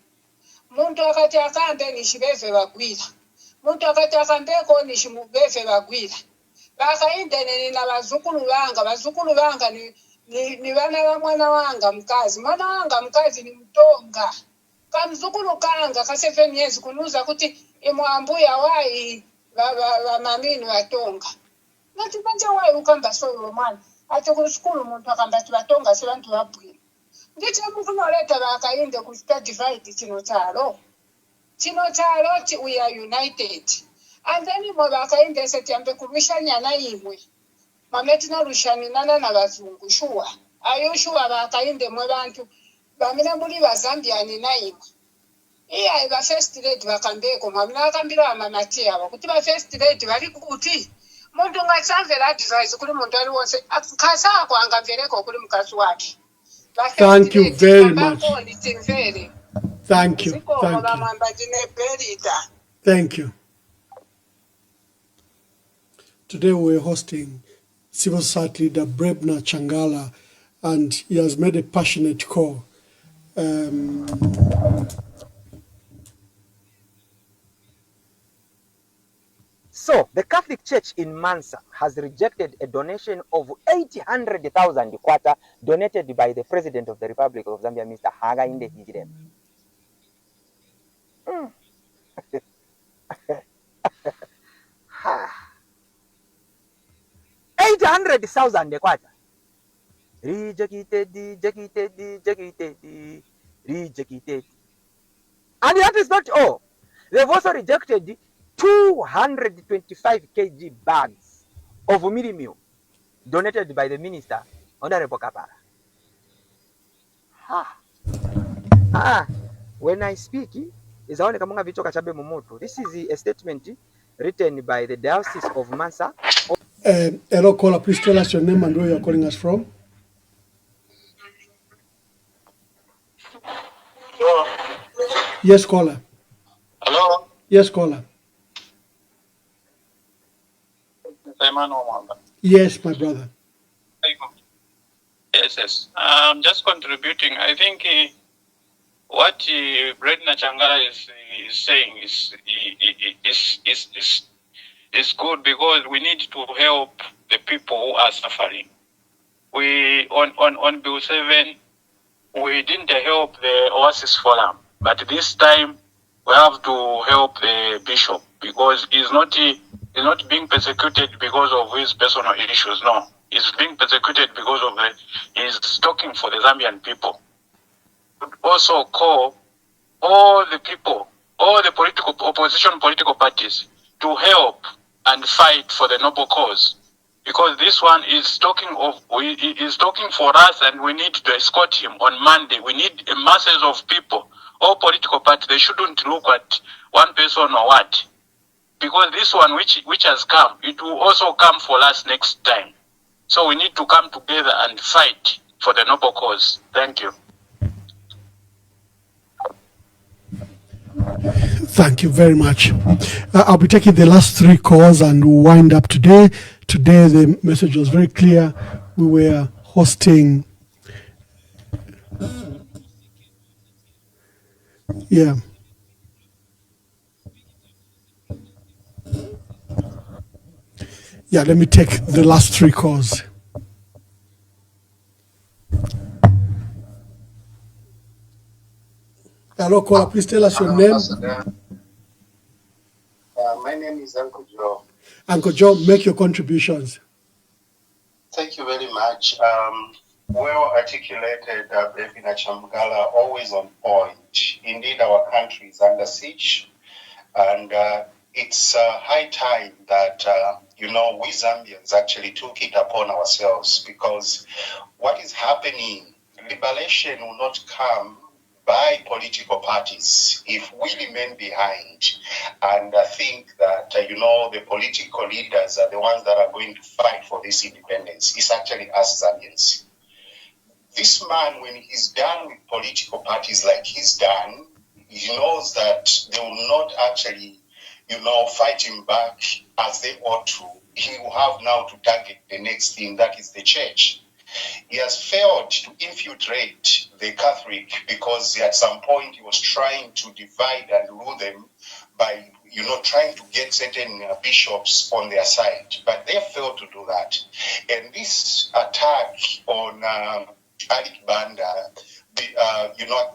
muntu akati akambe nishiveve vagwira muntu akati akambeko nishimuveve vagwira vakaindeneni na vazukulu vanga ni vana va mwana wanga mkazi ni mtonga kamzukulu kanga ka 7 years kunuza kuti imwambuya wai mamini vatonga nati manje wai ukamba solo mwana ati kusikulu muntu akamba ati vatonga si vantu vabwino ndicho mukunoleta vakainde kusita divide chino chalo we are united and then imwe vakainde setiyambe kurwishanyana imwe mame tinorushaninana na vazungu shuwa ayushuwa vakainde mwe vantu vamene muri vazambiani na imwe iya va first lady vakambeko mwamina vakambira vamamati ava kuti va first lady vari kuti muntu ngasamvera advice kuri muntu ari wose akasi ako angamvereko kuri mukasi wake. Thank you very much. Thank you. Thank you. Today we're hosting civil society leader Brebner Changala, and he has made a passionate call. So, the Catholic Church in Mansa has rejected a donation of 800,000 kwacha donated by the President of the Republic of Zambia, Mr. Hakainde Hichilema. 800,000 kwacha. Rejected. And that is not all. They've also rejected 225 kg bags of mealie meal donated by the minister, Honorable Kapara. When I speak, this is a statement written by the Diocese of Mansa. Hello, caller, please tell us your name and where you're calling us from. Hello. Yes, caller. Hello. Yes, caller. Yes, my brother. Yes. I'm just contributing. I think what Brebner Changala is saying is good, because we need to help the people who are suffering. We on Bill 7, we didn't help the Oasis Forum, but this time we have to help the bishop, because he's not being persecuted because of his personal issues. No, he's being persecuted because of he's talking for the Zambian people. Also call all the people, all the opposition political parties to help and fight for the noble cause, because this one is talking for us, and we need to escort him on Monday. We need masses of people, all political parties. They shouldn't look at one person or what. Because this one which has come, it will also come for us next time. So we need to come together and fight for the noble cause. Thank you. Thank you very much. I'll be taking the last 3 calls and we'll wind up today. Today the message was very clear. We were hosting... Yeah. Yeah, let me take the last 3 calls. Hello, caller, please tell us your name. My name is Uncle Joe. Uncle Joe, make your contributions. Thank you very much. Well articulated, Brebner Changala, always on point. Indeed, our country is under siege, and it's high time that we Zambians actually took it upon ourselves, because what is happening, liberation will not come by political parties if we remain behind and think that, the political leaders are the ones that are going to fight for this independence. It's actually us Zambians. This man, when he's done with political parties like he's done, he knows that they will not actually, fight him back as they ought to. He will have now to target the next thing, that is the church. He has failed to infiltrate the Catholic because at some point he was trying to divide and rule them by, trying to get certain bishops on their side. But they failed to do that. And this attack on Alick Banda,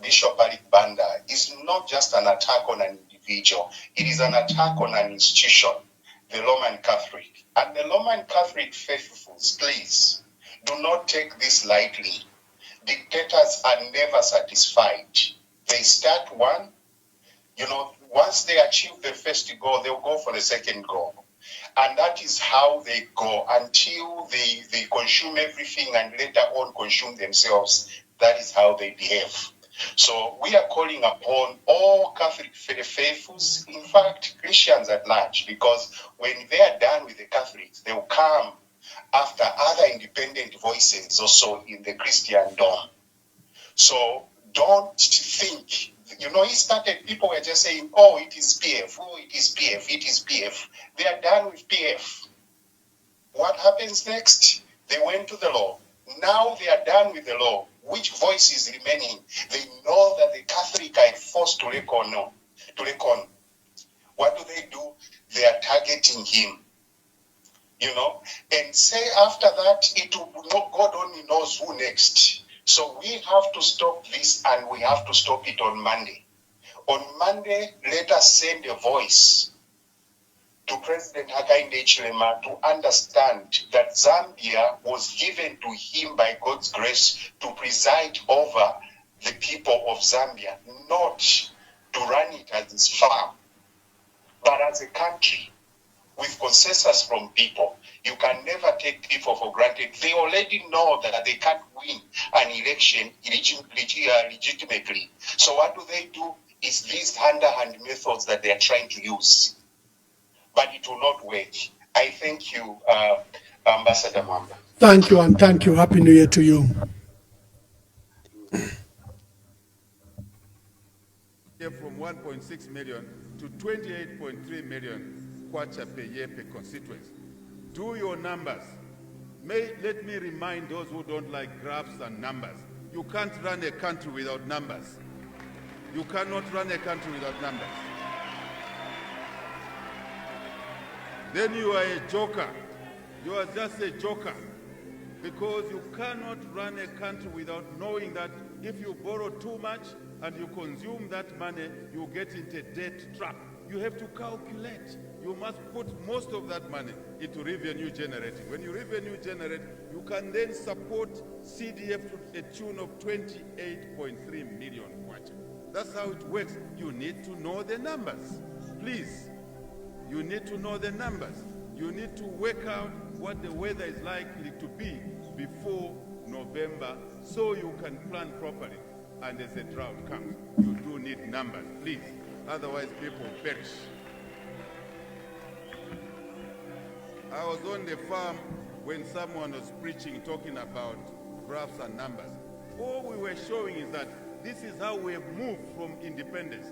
Bishop Alick Banda, is not just an attack on an individual. It is an attack on an institution, the Roman Catholic. And the Roman Catholic faithfuls, please, do not take this lightly. Dictators are never satisfied. They start one, once they achieve the first goal, they'll go for the second goal. And that is how they go until they consume everything and later on consume themselves. That is how they behave. So we are calling upon all Catholic faithfuls, in fact, Christians at large, because when they are done with the Catholics, they will come after other independent voices also in the Christendom. So don't think, he started, people were just saying, oh, it is PF, oh, it is PF, it is PF. They are done with PF. What happens next? They went to the law. Now they are done with the law. Which voice is remaining? They know that the Catholic are forced to reckon. What do? They are targeting him. And say after that, God only knows who next. So we have to stop this, and we have to stop it on Monday. On Monday, let us send a voice to President Hakainde Hichilema to understand that Zambia was given to him by God's grace to preside over the people of Zambia, not to run it as his farm, but as a country with consensus from people. You can never take people for granted. They already know that they can't win an election legitimately. So what do? Is these hand-to-hand methods that they are trying to use. But it will not work. I thank you, Ambassador Mwamba. Thank you, and thank you. Happy New Year to you. From 1.6 million to 28.3 million kwacha per year per constituency. Do your numbers. Let me remind those who don't like graphs and numbers. You can't run a country without numbers. You cannot run a country without numbers. Then you are a joker. You are just a joker. Because you cannot run a country without knowing that if you borrow too much and you consume that money, you get into debt trap. You have to calculate. You must put most of that money into revenue generating. When you revenue generate, you can then support CDF to a tune of 28.3 million kwacha. That's how it works. You need to know the numbers. Please, you need to know the numbers. You need to work out what the weather is likely to be before November so you can plan properly. And as a drought comes, you do need numbers, please. Otherwise, people perish. I was on the farm when someone was preaching, talking about graphs and numbers. All we were showing is that this is how we have moved from independence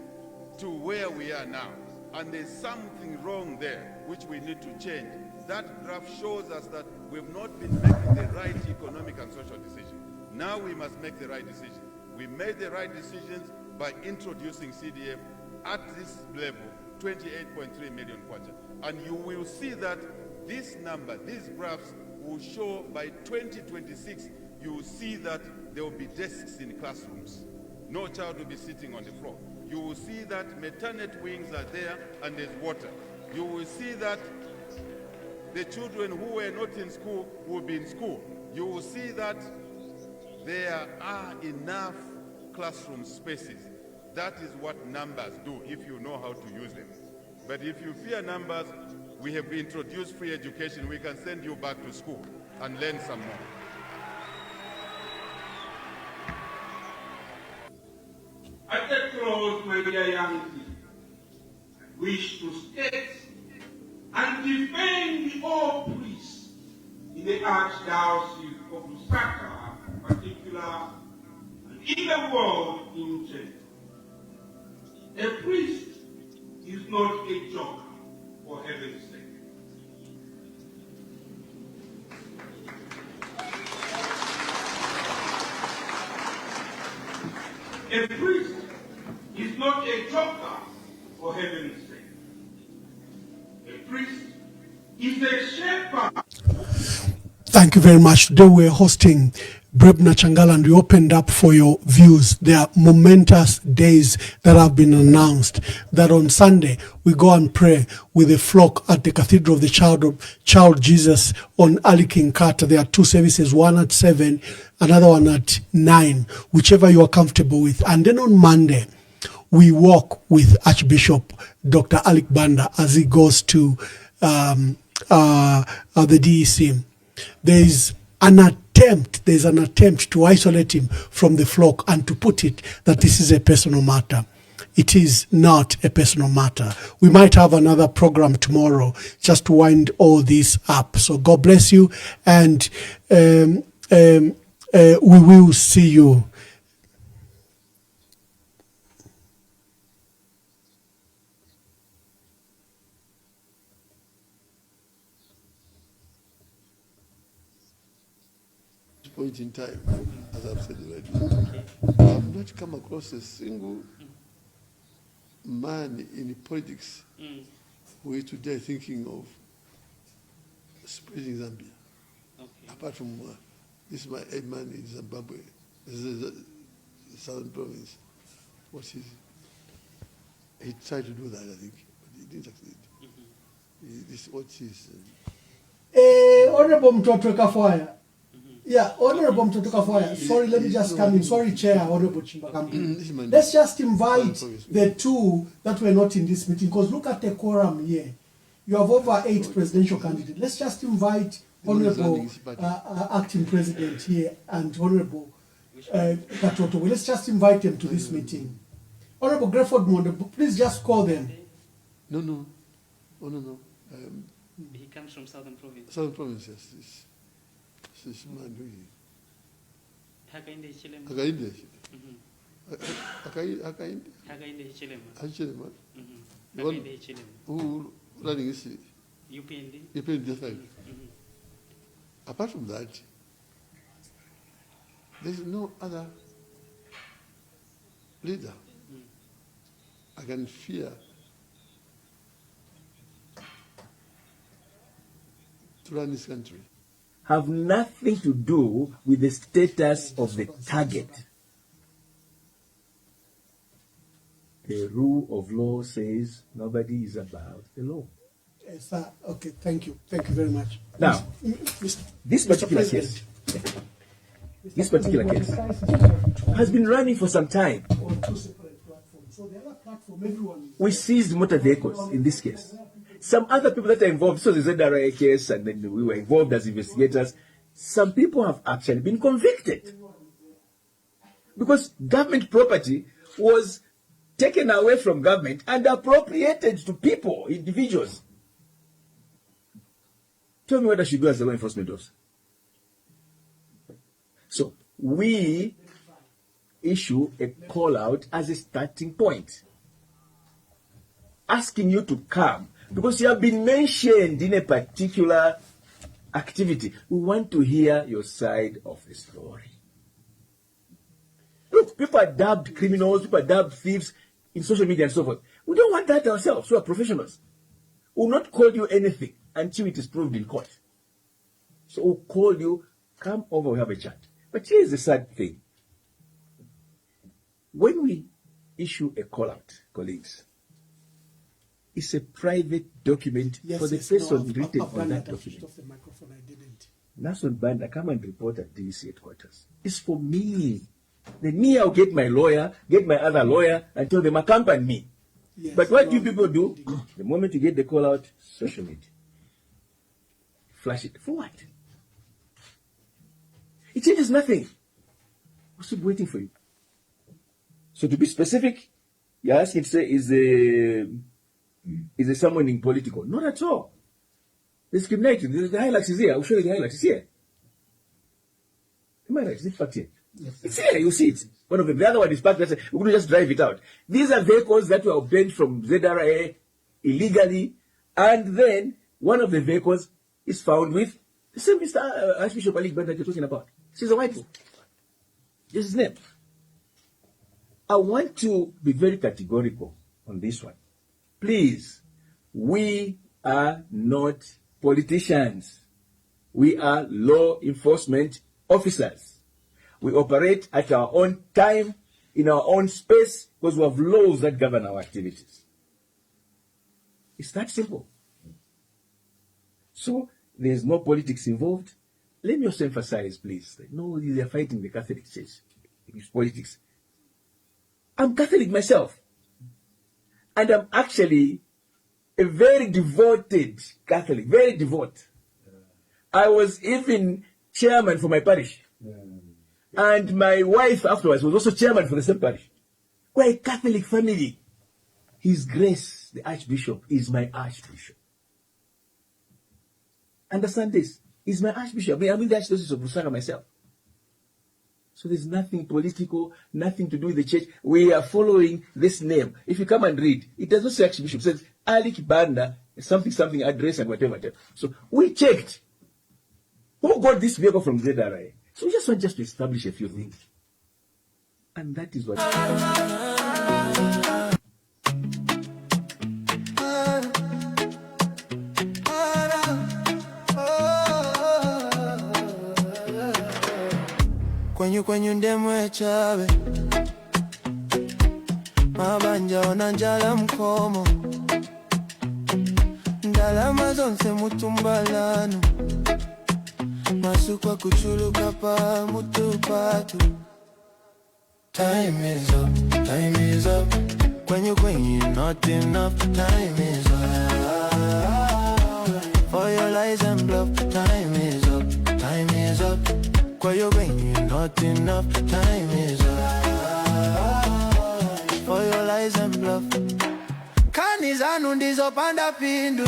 to where we are now. And there's something wrong there, which we need to change. That graph shows us that we've not been making the right economic and social decision. Now we must make the right decision. We made the right decisions by introducing CDF at this level, 28.3 million kwacha. And you will see that this number, these graphs will show by 2026, you will see that there will be desks in classrooms. No child will be sitting on the floor. You will see that maternity wings are there and there's water. You will see that the children who were not in school will be in school. You will see that there are enough classroom spaces. That is what numbers do if you know how to use them. But if you fear numbers, we have introduced free education. We can send you back to school and learn some more. my dear young people, I wish to state and defend all priests in the Archdiocese of Lusaka in particular, and in the world in general. A priest is not a joker, for heaven's sake. A priest is not a joker, for heaven's sake. A priest is a shepherd. Thank you very much. Today we're hosting Brebner Changala and we opened up for your views. There are momentous days that have been announced that on Sunday we go and pray with a flock at the Cathedral of the Child Jesus on Alick Banda. There are two services, one at 7, another one at 9, whichever you are comfortable with. And then on Monday, we walk with Archbishop Dr. Alick Banda as he goes to the DEC. There's an attempt to isolate him from the flock and to put it that this is a personal matter. It is not a personal matter. We might have another program tomorrow just to wind all this up. So God bless you, and we will see you. Point in time, as I've said already, I've not come across a single man in politics who is today thinking of spreading Zambia. Okay. Apart from this my head man in Zimbabwe, the southern province. What is he tried to do that, I think, but he didn't succeed. This what is Honorable Mtoto Kafwaya. Yeah, Honorable Mtoto Kafwaya. Sorry, let me just come in. Sorry, Chair, Honorable Chimbakambi. Let's just invite the two that were not in this meeting, because look at the quorum here. You have over 8 presidential candidates. Let's just invite Honorable Acting President here and Honorable Katoto. Let's just invite them to this meeting. Honorable Grefford Mondo, please just call them. No. Oh, no. He comes from Southern Province. Southern Province, yes. This man really. Hakainde Hichilema. Hakainde Hichilema. Hichilema. Hakainde Hichilema. Who running is UPND. UPND, that's right. Apart from that, there's no other leader I can fear to run this country. Have nothing to do with the status of the target. The rule of law says nobody is above the law. Sir, okay, thank you. Thank you very much. Now, this particular case has been running for some time. We seized motor vehicles in this case. Some other people that are involved, so the ZRA case, and then we were involved as investigators. Some people have actually been convicted because government property was taken away from government and appropriated to people, individuals. Tell me what I should do as a law enforcement officer. So we issue a call out as a starting point, asking you to come. Because you have been mentioned in a particular activity. We want to hear your side of the story. Look, people are dubbed criminals, people are dubbed thieves in social media and so forth. We don't want that ourselves. We are professionals. We will not call you anything until it is proved in court. So we'll call you, come over, we have a chat. But here's the sad thing. When we issue a call out, colleagues, it's a private document for the person written on that document. Off the microphone, I didn't. Nason Banda, come and report at DEC headquarters. It's for me. Then me, I'll get my lawyer, get my other lawyer, and tell them accompany me. Yes, but what do people do? The moment you get the call out, social media. Flash it. For what? It changes nothing. We're still waiting for you. So to be specific, You ask it, say, is a summoning political? Not at all. Discriminating. The Hilux is here. I'll show you the Hilux is here. Am I right? Is it fact here? Yes, it's here. You see it. One of them. The other one is parked. We couldn't just drive it out. These are vehicles that were obtained from ZRA illegally, and then one of the vehicles is found with the same Mr. Archbishop Alick Banda that you're talking about. She's a white boy. Just his name. I want to be very categorical on this one. Please, we are not politicians. We are law enforcement officers. We operate at our own time, in our own space, because we have laws that govern our activities. It's that simple. So, there's no politics involved. Let me also emphasize, please, that no, they are fighting the Catholic Church. It's politics. I'm Catholic myself. And I'm actually a very devoted Catholic, very devout. I was even chairman for my parish. And my wife afterwards was also chairman for the same parish. We're a Catholic family. His Grace, the Archbishop, is my Archbishop. Understand this? He's my Archbishop. I'm in the Archdiocese of Lusaka myself. So there's nothing political, nothing to do with the church. We are following this name. If you come and read, it does not say Archbishop. It says Alick Banda, something address and whatever. So we checked. Who got this vehicle from ZRA? So we just want to establish a few things. And that is what... Kwenyu ndemwe chabe mabanja onanjala mkomo ndalama zonse mutumbalano masukwa kuchuluka pa mutupatu. Time is up, time is up. Kwenyu not enough. Time is up for your lies and bluff. Time is up, time is up. Kwenyu not enough. Time is up for your lies and bluff. Kanizanu ndizopanda pindu.